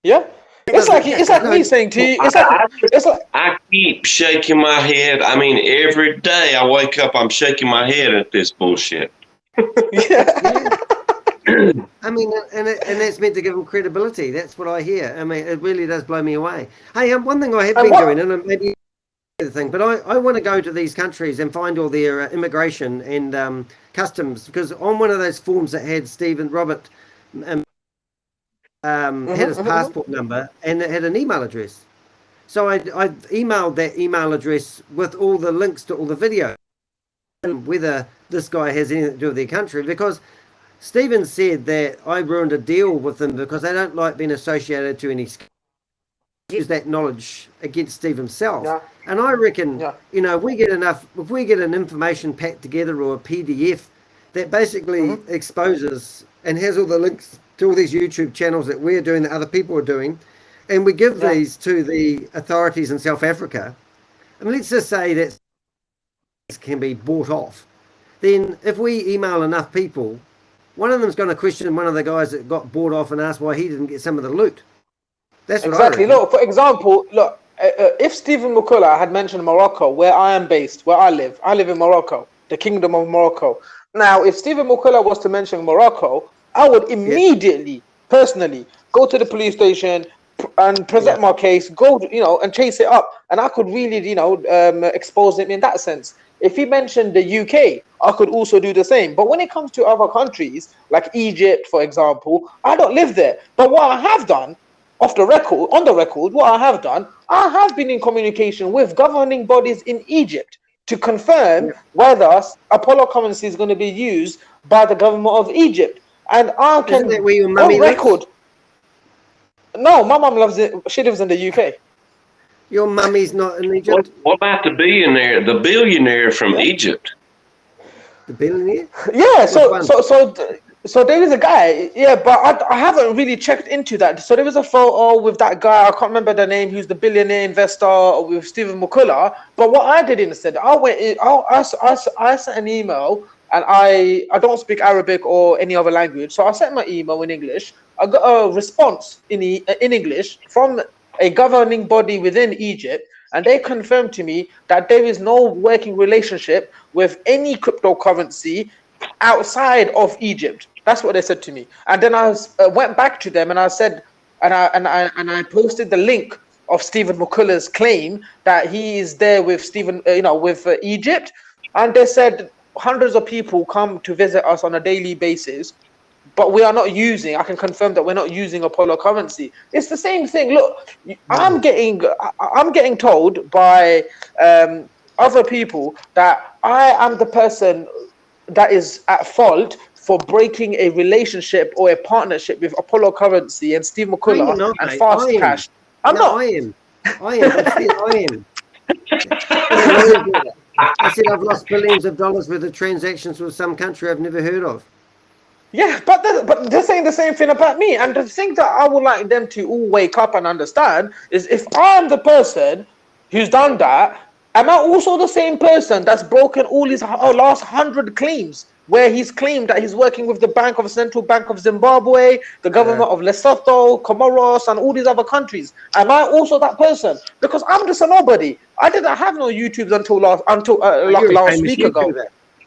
Yeah. It's like me saying to you. It's like I keep shaking my head. I mean, every day I wake up, I'm shaking my head at this bullshit. Yeah. I mean, and that's meant to give them credibility. That's what I hear. I mean, it really does blow me away. Hey, one thing I have been doing, and maybe the thing, but I want to go to these countries and find all their immigration and customs, because on one of those forms that had Stephen Robert had his passport number and it had an email address. So I emailed that email address with all the links to all the videos and whether this guy has anything to do with their country, because Stephen said that I ruined a deal with them because they don't like being associated to any use that knowledge against Steve himself. And I reckon, you know, if we get an information pack together or a PDF that basically exposes and has all the links to all these YouTube channels that we're doing, that other people are doing, and we give these to the authorities in South Africa, I mean, let's just say that can be bought off. Then if we email enough people, one of them's going to question one of the guys that got bought off and ask why he didn't get some of the loot. That's exactly. Look, for example, if Stephen McCullah had mentioned Morocco, where I am based, where I live in Morocco, the Kingdom of Morocco. Now, if Stephen McCullah was to mention Morocco, I would immediately, personally, go to the police station and present my case, go, and chase it up, and I could really, expose him in that sense. If he mentioned the UK, I could also do the same. But when it comes to other countries, like Egypt, for example, I don't live there. But what I have done, on the record, what I have done, I have been in communication with governing bodies in Egypt to confirm whether Apollo currency is going to be used by the government of Egypt. And I can, isn't that where your mummy record. No, my mum loves it. She lives in the UK. Your mummy's not in Egypt? What about the billionaire from Egypt? The billionaire? Yeah, Which one? so there is a guy, yeah, but I haven't really checked into that. So there was a photo with that guy, I can't remember the name, who's the billionaire investor with Stephen McCullah. But what I did instead, I sent an email, and I don't speak Arabic or any other language, so I sent my email in English. I got a response in English from a governing body within Egypt, and they confirmed to me that there is no working relationship with any cryptocurrency outside of Egypt. That's what they said to me. And then I went back to them and I said, and I posted the link of Stephen McCullah's claim that he is there with Egypt, and they said hundreds of people come to visit us on a daily basis, but we are not using. I can confirm that we're not using Apollo currency. It's the same thing. Look, I'm getting told by other people that I am the person that is at fault for breaking a relationship or a partnership with Apollo Currency and Steve McCullah and FastCash. I'm not. I am. I am. I said I've lost billions of dollars worth of transactions with some country I've never heard of. Yeah, but they're saying the same thing about me. And the thing that I would like them to all wake up and understand is, if I'm the person who's done that, am I also the same person that's broken all his last 100 claims, where he's claimed that he's working with the Central Bank of Zimbabwe, the government of Lesotho, Comoros, and all these other countries? Am I also that person? Because I'm just a nobody. I didn't have no YouTubes until last week ago.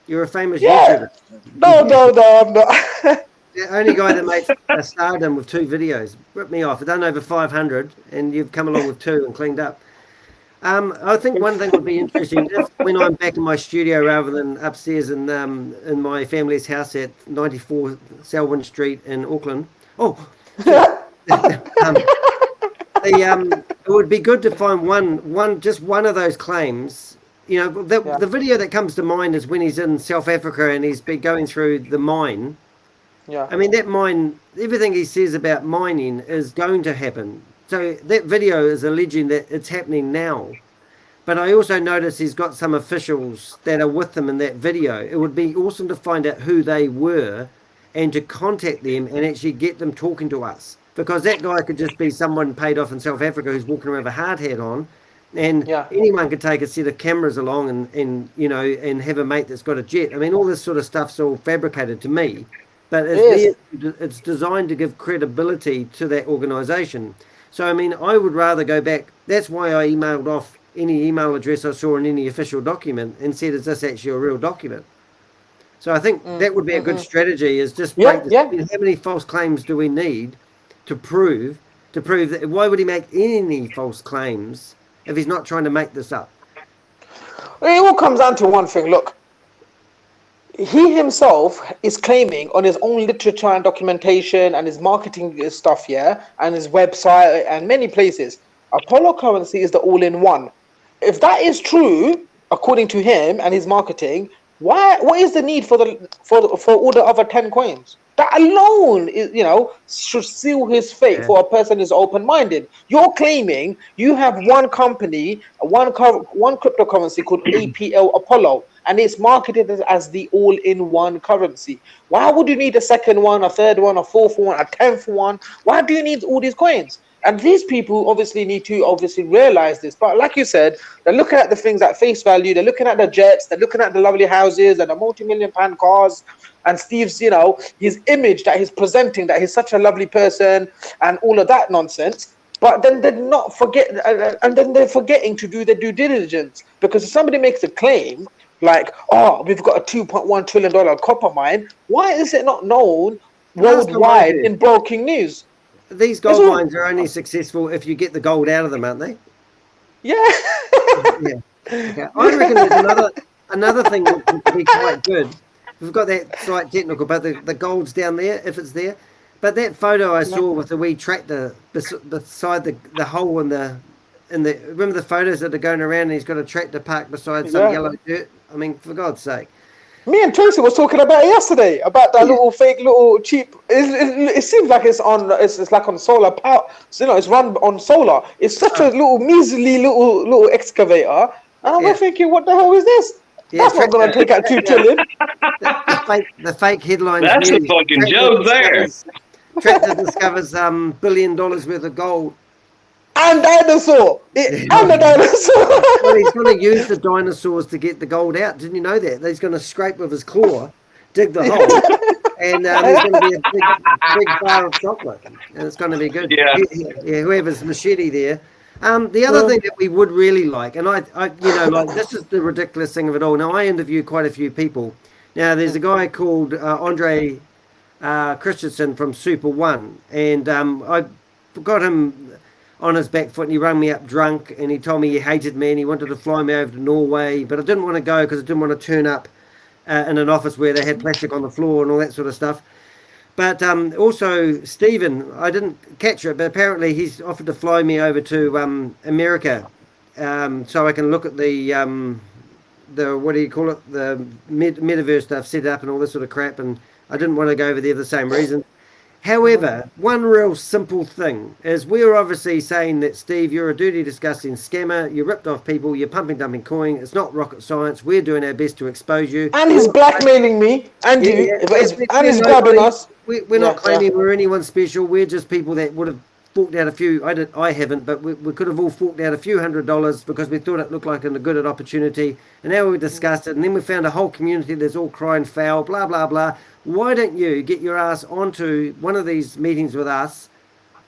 You're a famous YouTuber. No, I'm not. The only guy that makes a stardom with 2 videos. Rip me off. I've done over 500, and you've come along with 2 and cleaned up. I think one thing would be interesting if, when I'm back in my studio rather than upstairs in my family's house at 94 Selwyn Street in Auckland. It would be good to find just one of those claims. You know, the video that comes to mind is when he's in South Africa and he's been going through the mine. Yeah. I mean, that mine, everything he says about mining is going to happen. So that video is alleging that it's happening now. But I also notice he's got some officials that are with him in that video. It would be awesome to find out who they were and to contact them and actually get them talking to us. Because that guy could just be someone paid off in South Africa who's walking around with a hard hat on. And anyone could take a set of cameras along and have a mate that's got a jet. I mean, all this sort of stuff's all fabricated to me. But it's designed to give credibility to that organisation. So, I mean, I would rather go back. That's why I emailed off any email address I saw in any official document and said, is this actually a real document? So I think that would be a good strategy, is just how many false claims do we need to prove that? Why would he make any false claims if he's not trying to make this up? It all comes down to one thing. Look, he himself is claiming on his own literature and documentation and his marketing stuff, and his website and many places, Apollo currency is the all-in-one. If that is true, according to him and his marketing, what is the need for all the other 10 coins? That alone is, should seal his fate for a person who's open-minded. You're claiming you have one company, one cryptocurrency called APL Apollo, and it's marketed as the all-in-one currency. Why would you need a second one, a third one, a fourth one, a 10th one? Why do you need all these coins? And these people obviously need to realize this. But like you said, they're looking at the things at face value. They're looking at the jets. They're looking at the lovely houses and the multi-million-pound cars. And Steve's, his image that he's presenting, that he's such a lovely person and all of that nonsense. But then they're forgetting to do their due diligence. Because if somebody makes a claim like, we've got a $2.1 trillion copper mine, why is it not known worldwide in breaking news? These gold mines are only successful if you get the gold out of them, aren't they? Yeah. Okay. I reckon there's another thing that would be quite good. We've got that slight technical, but the gold's down there, if it's there. But that photo I saw with the wee tractor beside the hole in the remember the photos that are going around, and he's got a tractor parked beside some yellow dirt? I mean, for God's sake. Me and Tracy was talking about it yesterday, about that little fake, little cheap. It seems like it's on. It's like on solar power. So, you know, it's run on solar. It's such a little measly little excavator, and I'm thinking, what the hell is this? That's not going to take out 2 trillion. The fake headlines. That's a fucking joke there. Tractor discovers $1 billion worth of gold. And dinosaur. And the dinosaur. Well, he's going to use the dinosaurs to get the gold out. Didn't you know that? He's going to scrape with his claw, dig the hole, and there's going to be a big bar of chocolate, and it's going to be good. Yeah. Whoever's machete there. The other thing that we would really like, and I, you know, like this is the ridiculous thing of it all. Now, I interview quite a few people. Now, there's a guy called Andre Christensen from Super One, and I got him on his back foot, and he rang me up drunk, and he told me he hated me, and he wanted to fly me over to Norway, but I didn't want to go because I didn't want to turn up in an office where they had plastic on the floor and all that sort of stuff. But also Stephen, I didn't catch it, but apparently he's offered to fly me over to America, so I can look at the what do you call it, the metaverse stuff set up and all this sort of crap, and I didn't want to go over there for the same reason. However, one real simple thing is we're obviously saying that, Steve, you're a dirty, disgusting scammer. You ripped off people. You're pumping, coin. It's not rocket science. We're doing our best to expose you. And he's blackmailing me. And and he's grabbing us. We're not claiming we're anyone special. We're just people that would have forked out a few. I haven't, but we could have all forked out a few $100s because we thought it looked like a good opportunity. And now we discussed it. And then we found a whole community that's all crying foul, blah, blah, blah. Why don't you get your ass onto one of these meetings with us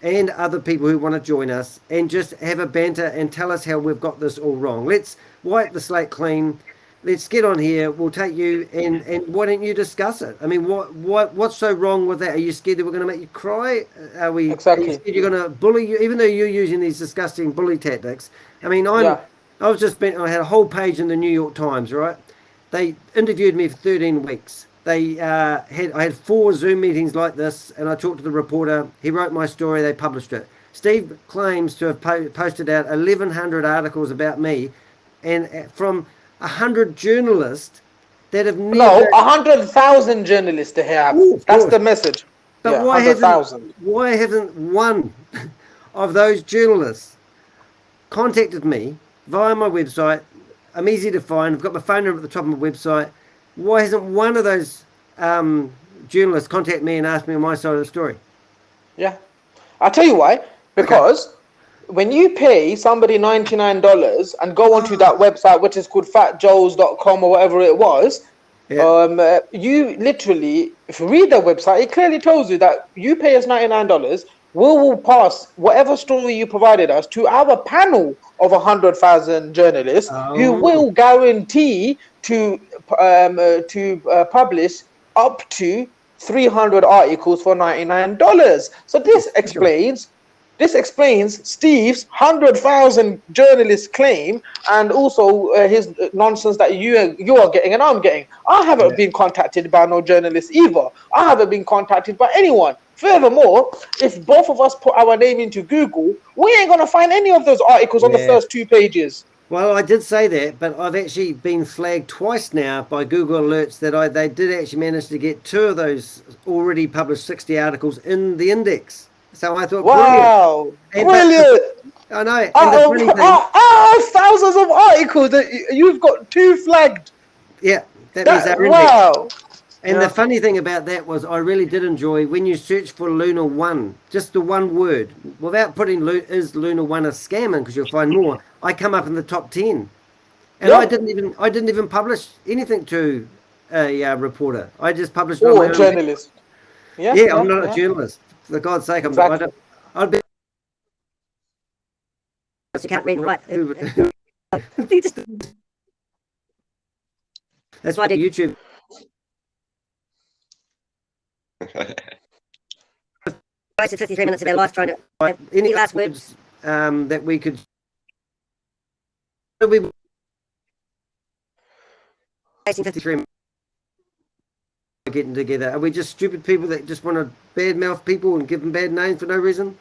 and other people who want to join us and just have a banter and tell us how we've got this all wrong? Let's wipe the slate clean. Let's get on here. We'll take you and why don't you discuss it? I mean, what's so wrong with that? Are you scared that we're going to make you cry? Are you scared you're going to bully you, even though you're using these disgusting bully tactics? I mean, I had a whole page in the New York Times, right? They interviewed me for 13 weeks. I had 4 Zoom meetings like this, and I talked to the reporter. He wrote my story. They published it. Steve claims to have posted out 1,100 articles about me, and from 100 journalists that have never... No, 100,000 journalists to have. That's the message. But why haven't one of those journalists contacted me via my website? I'm easy to find. I've got my phone number at the top of my website. Why hasn't one of those journalists contacted me and asked me on my side of the story? Yeah. I'll tell you why. Because when you pay somebody $99 and go onto that website, which is called fatjoes.com or whatever it was, you literally, if you read the website, it clearly tells you that you pay us $99, we will pass whatever story you provided us to our panel of 100,000 journalists who will guarantee to publish up to 300 articles for $99. So this explains Steve's 100,000 journalist claim, and also his nonsense that you are getting and I'm getting. I haven't been contacted by no journalist either. I haven't been contacted by anyone. Furthermore, if both of us put our name into Google, we ain't going to find any of those articles on the first 2 pages. Well, I did say that, but I've actually been flagged twice now by Google Alerts that they did actually manage to get 2 of those already published 60 articles in the index. So I thought, wow, brilliant. I know. And thousands of articles that you've got 2 flagged. Yeah, that means they're index. And the funny thing about that was I really did enjoy when you search for LunaOne, just the one word, without putting is LunaOne a scamming, because you'll find more. I come up in the top 10, and I didn't even publish anything to a reporter. I just published. A journalist. I'm not a journalist. For God's sake, I'd be. You can't read and write. That's why I do YouTube. 53 minutes of our life trying to. Any last words that we could? We 53 minutes getting together. Are we just stupid people that just want to badmouth people and give them bad names for no reason?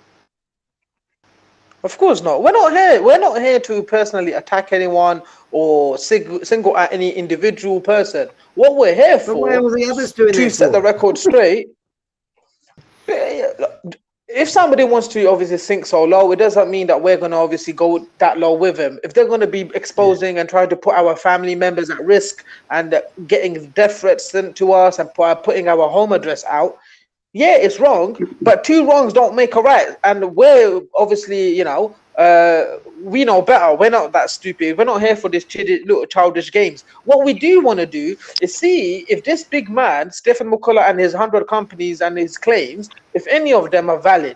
Of course not. We're not here. We're not here to personally attack anyone or single out any individual person. What we're here But why are for all the others doing to that set the for? record straight. If somebody wants to obviously sink so low, it doesn't mean that we're going to obviously go that low with him. If they're going to be exposing and trying to put our family members at risk and getting death threats sent to us and putting our home address out, yeah, it's wrong, but two wrongs don't make a right. And we're obviously, we know better. We're not that stupid. We're not here for this little childish games. What we do want to do is see if this big man, Stephen McCullah, and his 100 companies and his claims, if any of them are valid.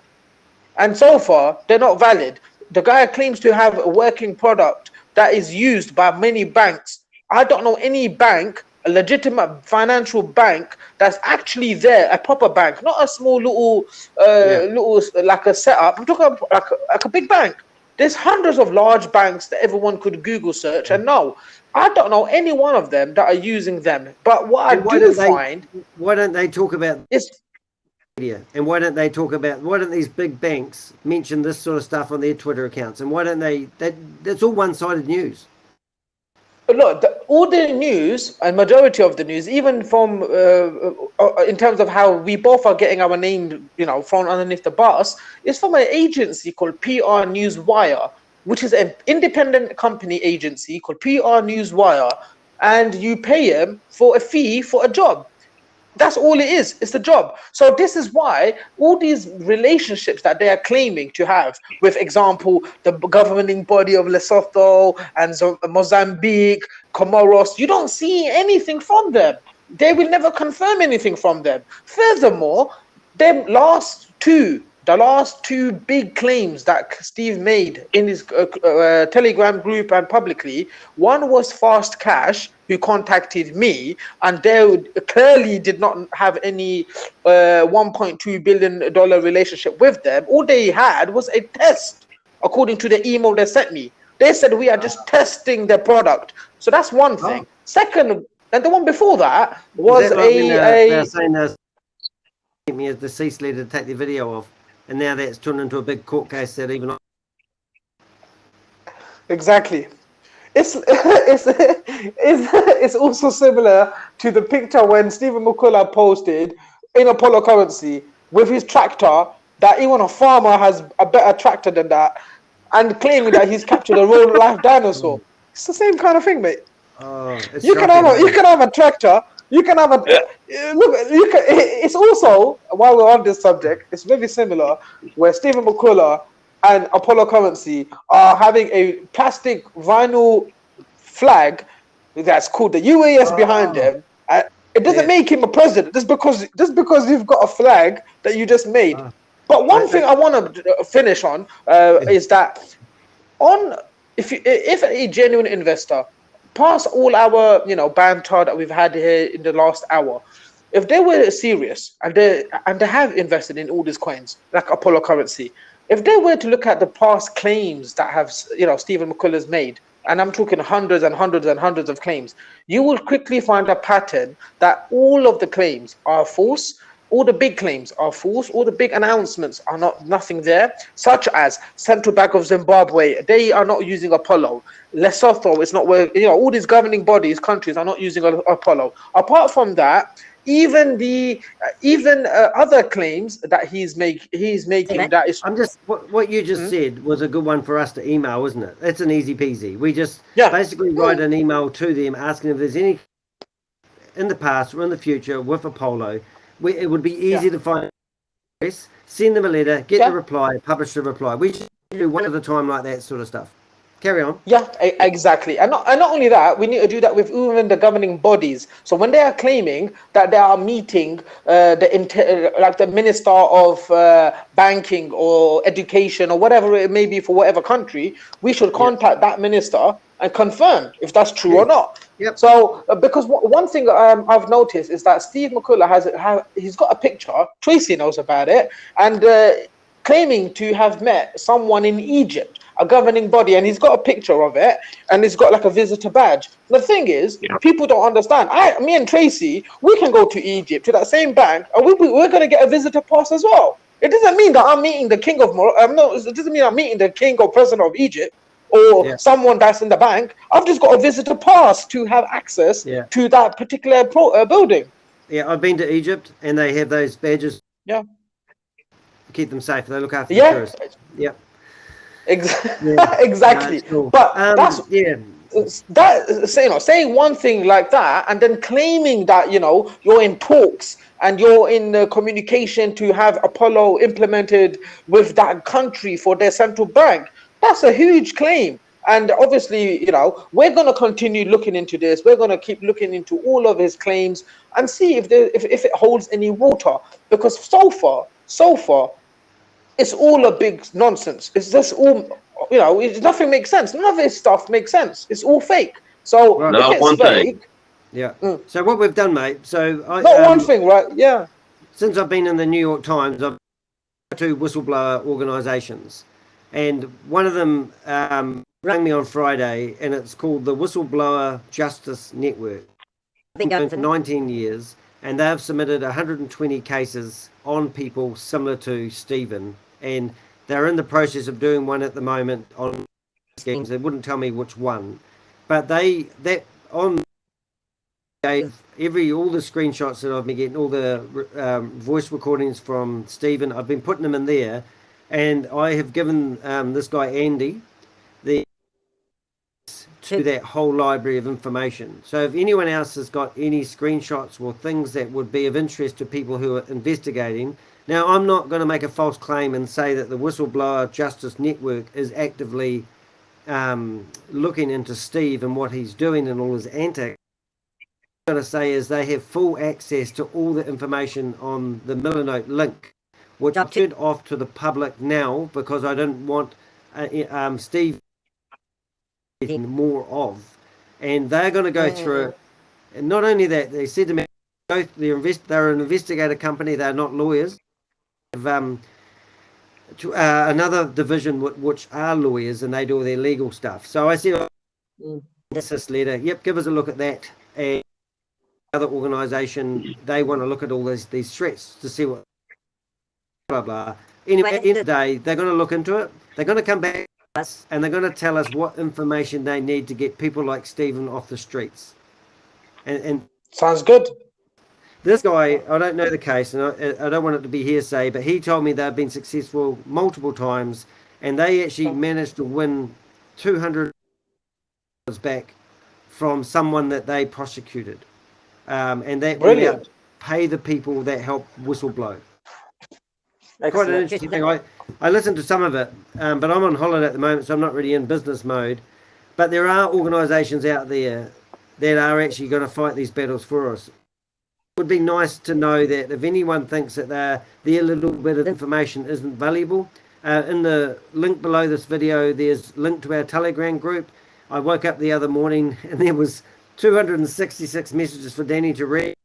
And so far, they're not valid. The guy claims to have a working product that is used by many banks. I don't know any bank, a legitimate financial bank that's actually there, a proper bank, not a small little like a setup. I'm talking about like a big bank. There's hundreds of large banks that everyone could Google search, and no, I don't know any one of them that are using them. But what I do find, why don't they talk about is media, and why don't these big banks mention this sort of stuff on their Twitter accounts, and why don't they? That's all one-sided news. Look, all the news and majority of the news, even from in terms of how we both are getting our name, thrown underneath the bus, is from an agency called PR Newswire, which is an independent company agency called PR Newswire, and you pay them for a fee for a job. That's all it is. It's the job. So this is why all these relationships that they are claiming to have with, example, the governing body of Lesotho and Mozambique, Comoros, you don't see anything from them. They will never confirm anything from them. Furthermore, the last two big claims that Steve made in his Telegram group and publicly, one was FastCash, who contacted me, and they clearly did not have any $1.2 billion relationship with them. All they had was a test, according to the email they sent me. They said, we are just testing the product. So that's one thing. Second, and the one before that was they're saying me as deceased leader to take the video off, and now that's turned into a big court case that even exactly. It's also similar to the picture when Stephen McCullah posted in Apollo Currency with his tractor, that even a farmer has a better tractor than that, and claiming that he's captured a real life dinosaur. It's the same kind of thing, mate. You can have a tractor. You can have a look. It's also, while we're on this subject, it's very similar where Stephen McCullah and Apollo Currency are having a plastic vinyl flag that's called the UAS behind them. It doesn't make him a president just because you've got a flag that you just made. But one thing I want to finish on is that if a genuine investor, past all our banter that we've had here in the last hour, if they were serious and they have invested in all these coins like Apollo Currency, if they were to look at the past claims that have Stephen McCullah's made, and I'm talking hundreds and hundreds and hundreds of claims, you will quickly find a pattern that all of the claims are false. All the big claims are false. All the big announcements are nothing there, such as Central Bank of Zimbabwe, they are not using Apollo. Lesotho, it's not where, all these governing bodies, countries are not using Apollo. Apart from that, even other claims that he's making that is. I'm just what you just said was a good one for us to email, wasn't it? It's an easy peasy. We just basically write an email to them asking if there's any in the past or in the future with Apollo. It would be easy to find. Send them a letter, get the reply, publish the reply. We should do one at a time like that sort of stuff. Carry on. Yeah, exactly. And not only that, we need to do that with even the governing bodies. So when they are claiming that they are meeting the minister of banking or education or whatever it may be for whatever country, we should contact that minister and confirm if that's true or not. Yep. So because one thing I've noticed is that Steve McCullah he's got a picture. Tracy knows about it, and claiming to have met someone in Egypt, a governing body, and he's got a picture of it, and he's got like a visitor badge. The thing is, people don't understand. Me and Tracy, we can go to Egypt to that same bank, and we're going to get a visitor pass as well. It doesn't mean that I'm meeting the king of Morocco. It doesn't mean I'm meeting the king or president of Egypt or someone that's in the bank. I've just got a visitor pass to have access to that particular building. Yeah, I've been to Egypt, and they have those badges. Yeah. Keep them safe. They look after the tourists. Yeah. Exactly. Cool. But that's that, saying one thing like that and then claiming that you're in talks and you're in communication to have Apollo implemented with that country for their central bank. That's a huge claim. And obviously, we're going to continue looking into this. We're going to keep looking into all of his claims and see if it holds any water. Because so far, it's all a big nonsense. It's just all, nothing makes sense. None of this stuff makes sense. It's all fake. So if it's fake. Yeah. So what we've done, mate. So one thing, right? Yeah. Since I've been in the New York Times, I've been to whistleblower organizations, and one of them rang me on Friday, and it's called the Whistleblower Justice Network. Been going for 19 years, and they've submitted 120 cases on people similar to Stephen, and they're in the process of doing one at the moment on schemes. They wouldn't tell me which one, but all the screenshots that I've been getting, all the voice recordings from Stephen, I've been putting them in there, and I have given this guy Andy to that whole library of information. So if anyone else has got any screenshots or things that would be of interest to people who are investigating. Now, I'm not going to make a false claim and say that the Whistleblower Justice Network is actively looking into Steve and what he's doing and all his antics. What I'm going to say is they have full access to all the information on the Milanote link, which I've turned off to the public now because I don't want Steve more of, and they're going to go through it. And not only that, they said to me, they're an investigator company, they're not lawyers. Another division which are lawyers, and they do all their legal stuff. So I said, this letter, give us a look at that. And other organization, they want to look at all these threats to see what blah blah. Anyway, at the end of the day, they're going to look into it. They're going to come back us, and they're going to tell us what information they need to get people like Stephen off the streets. And sounds good. This guy, I don't know the case, and I don't want it to be hearsay, but he told me they've been successful multiple times, and they actually managed to win $200 back from someone that they prosecuted, and that went out to pay the people that helped whistleblow. Quite an interesting thing. I listened to some of it, but I'm on holiday at the moment, so I'm not really in business mode. But there are organisations out there that are actually going to fight these battles for us. It would be nice to know that if anyone thinks that their little bit of information isn't valuable, in the link below this video, there's a link to our Telegram group. I woke up the other morning and there was 266 messages for Danny to read.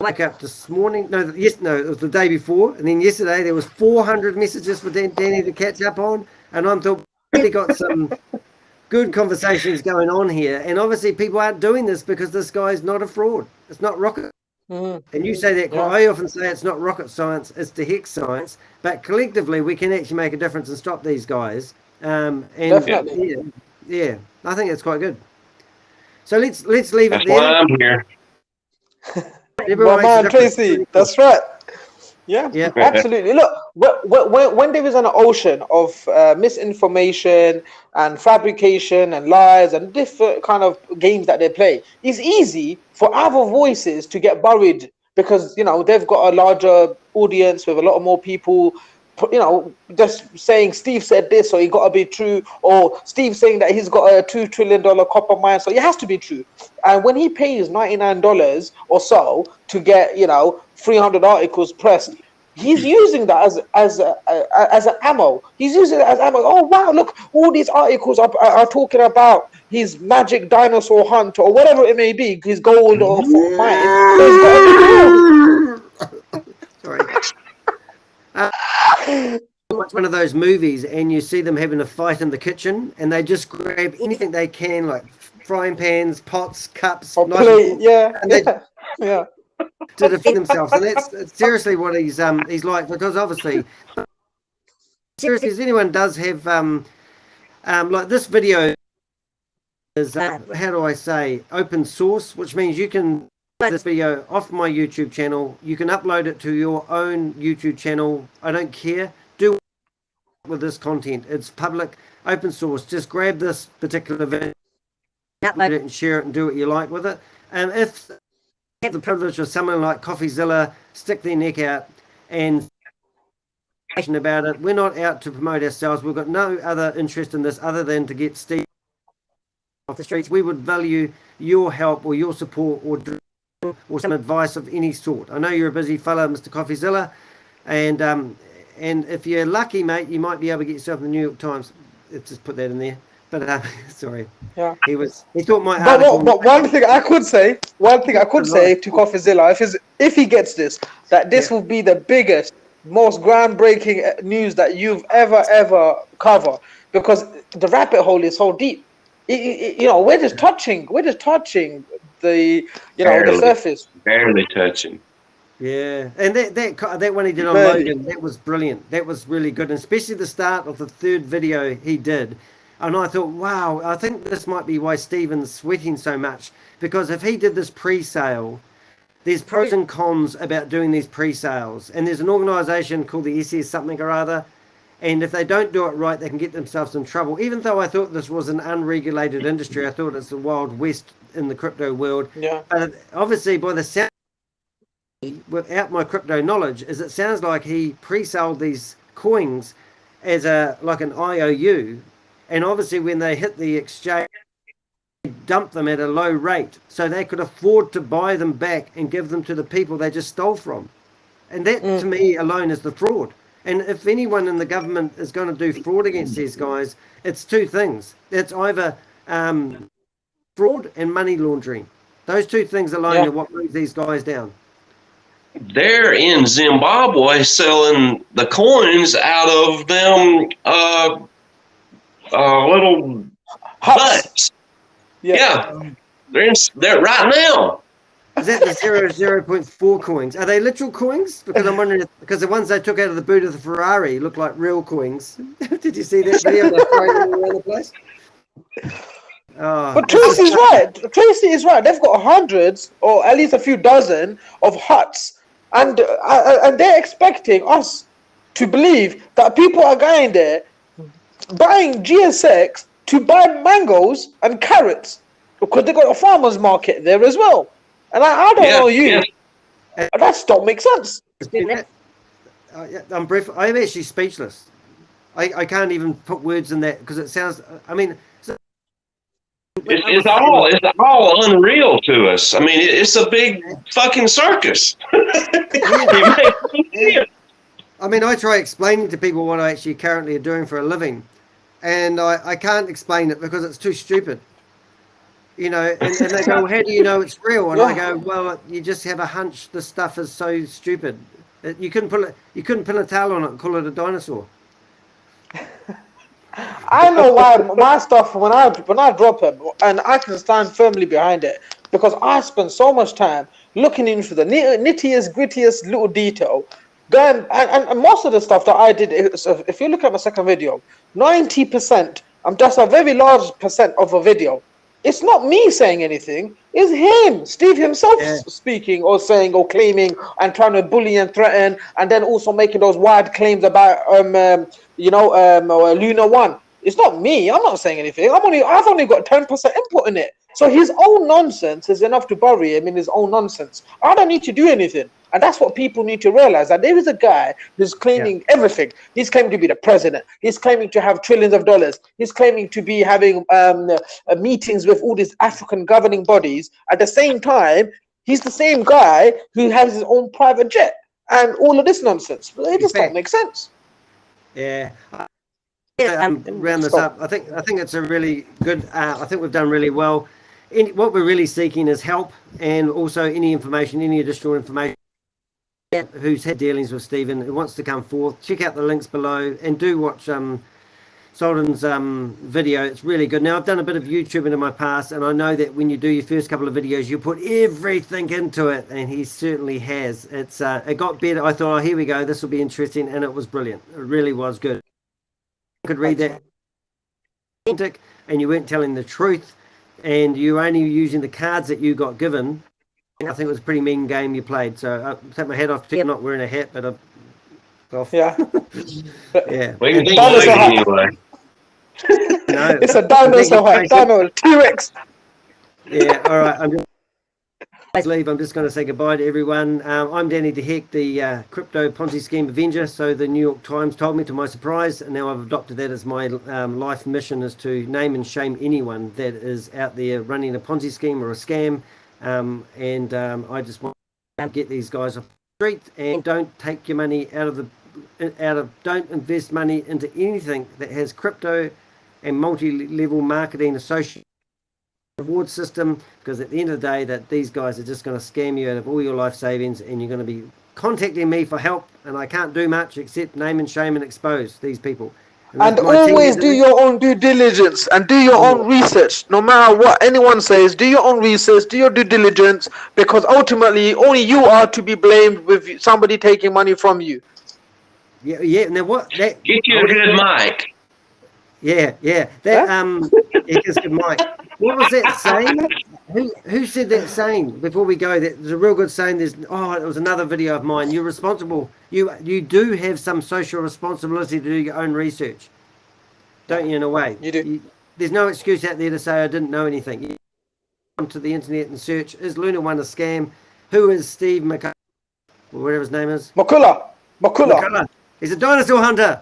Woke up this morning, it was the day before, and then yesterday there was 400 messages for Danny to catch up on, and I'm thought really got some good conversations going on here, and obviously people aren't doing this because this guy's not a fraud. It's not rocket. And you say that, I often say it's not rocket science, it's the hex science, but collectively we can actually make a difference and stop these guys. Definitely. Yeah, I think it's quite good. So let's leave That's it there. Why I'm here. My man, Tracy, that's right. Yeah, absolutely. Look, when there is an ocean of misinformation and fabrication and lies and different kind of games that they play, it's easy for other voices to get buried because, they've got a larger audience with a lot more people, just saying Steve said this, so it got to be true, or Steve saying that he's got a $2 trillion copper mine, so it has to be true. And when he pays $99 or so to get 300 articles pressed, he's using that as an ammo. He's using it as ammo. Oh wow, look, all these articles are talking about his magic dinosaur hunt or whatever it may be, his gold or mine. Sorry. Watch one of those movies and you see them having a fight in the kitchen and they just grab anything they can, like frying pans, pots, cups, plate, and to defend themselves, and that's seriously what he's like, because obviously, seriously, if anyone does have like this video is how do I say, open source, which means you can take this video off my YouTube channel, you can upload it to your own YouTube channel. I don't care. Do with this content. It's public, open source. Just grab this particular video, upload it and share it and do what you like with it. And if you have the privilege of someone like Coffeezilla stick their neck out and about it, we're not out to promote ourselves. We've got no other interest in this other than to get Steve off the streets. We would value your help or your support or some advice of any sort. I know you're a busy fella, Mr. Coffeezilla, and if you're lucky, mate, you might be able to get yourself in the New York Times. Let's just put that in there. But sorry, yeah, he thought my article. But one thing I could say to Coffeezilla, if he gets this, that this will be the biggest, most groundbreaking news that you've ever covered, because the rabbit hole is so deep. We're just touching the the surface. Barely touching. Yeah, and that one he did on Logan, that was brilliant. That was really good, and especially the start of the third video he did. And I thought, wow, I think this might be why Stephen's sweating so much, because if he did this pre-sale, there's pros and cons about doing these pre-sales, and there's an organisation called the SS something or other, and if they don't do it right, they can get themselves in trouble. Even though I thought this was an unregulated industry, I thought it's the Wild West in the crypto world. Yeah. But obviously, by the sound, without my crypto knowledge, it sounds like he pre-sold these coins as like an IOU, and obviously when they hit the exchange, they dumped them at a low rate, so they could afford to buy them back and give them to the people they just stole from. And that, to me, alone is the fraud. And if anyone in the government is going to do fraud against these guys, it's two things. It's either fraud and money laundering. Those two things alone are what brings these guys down. They're in Zimbabwe selling the coins out of them little huts. Yeah. They're right now. Is that the 0.4 coins? Are they literal coins? Because I'm wondering, because the ones they took out of the boot of the Ferrari look like real coins. Did you see that video? They're throwing them around the place. Oh, but Tracy's right. Tracy is right. They've got hundreds, or at least a few dozen, of huts, and they're expecting us to believe that people are going there buying GSX to buy mangoes and carrots, because they've got a farmer's market there as well. And I don't know you. Yeah. That don't make sense. I'm actually speechless. I can't even put words in that, because it sounds. I mean, it's all unreal to us. I mean, it's a big fucking circus. I mean, I try explaining to people what I actually currently are doing for a living, and I can't explain it because it's too stupid. And they go, how do you know it's real? And I go, well, you just have a hunch. This stuff is so stupid. You couldn't pin a tail on it and call it a dinosaur. I know why my stuff, when I drop it, and I can stand firmly behind it, because I spend so much time looking into the nittiest, grittiest little detail. Then, and most of the stuff that I did, if you look at my second video, 90%, that's a very large percent of a video. It's not me saying anything. It's him, Steve himself, speaking or saying or claiming and trying to bully and threaten, and then also making those wild claims about LunaOne. It's not me. I'm not saying anything. I've only got 10% input in it. So his own nonsense is enough to bury him in his own nonsense. I don't need to do anything. And that's what people need to realize, that there is a guy who's claiming everything. He's claiming to be the president. He's claiming to have trillions of dollars. He's claiming to be having meetings with all these African governing bodies. At the same time, he's the same guy who has his own private jet and all of this nonsense. It just don't make sense. Yeah. Round this up. I think it's a really good. I think we've done really well. What we're really seeking is help, and also any information, any additional information. Who's had dealings with Stephen, who wants to come forth, check out the links below, and do watch Sultan's video. It's really good. Now, I've done a bit of YouTubing in my past, and I know that when you do your first couple of videos, you put everything into it, and he certainly has. It got better. I thought, oh, here we go, this will be interesting, and it was brilliant. It really was good. You could read that, and you weren't telling the truth, and you were only using the cards that you got given. I think it was a pretty mean game you played. So I take my hat off to you. I'm not wearing a hat, but I've off. Yeah. Yeah. We can think of it anyway. No, It's a dinosaur hat. Dino T-Rex. Yeah. All right. I'm just going to say goodbye to everyone. I'm Danny DeHeck, the crypto Ponzi scheme Avenger. So the New York Times told me, to my surprise, and now I've adopted that as my life mission, is to name and shame anyone that is out there running a Ponzi scheme or a scam. I just want to get these guys off the street, and don't take your money don't invest money into anything that has crypto and multi-level marketing associated reward system, because at the end of the day, that these guys are just going to scam you out of all your life savings, and you're going to be contacting me for help, and I can't do much except name and shame and expose these people. And always do your own due diligence and do your own research. No matter what anyone says, do your own research, do your due diligence, because ultimately only you are to be blamed with somebody taking money from you. Yeah. Now what? Get you a good mic. Yeah. That it's good mic. What was that saying? Who said that saying before we go? That there's a real good saying. It was another video of mine. You're responsible. You do have some social responsibility to do your own research, don't you? In a way, you do. There's no excuse out there to say I didn't know anything. You come to the internet and search: is LunaOne a scam? Who is Steve McCullah, or whatever his name is? McCullah. He's a dinosaur hunter.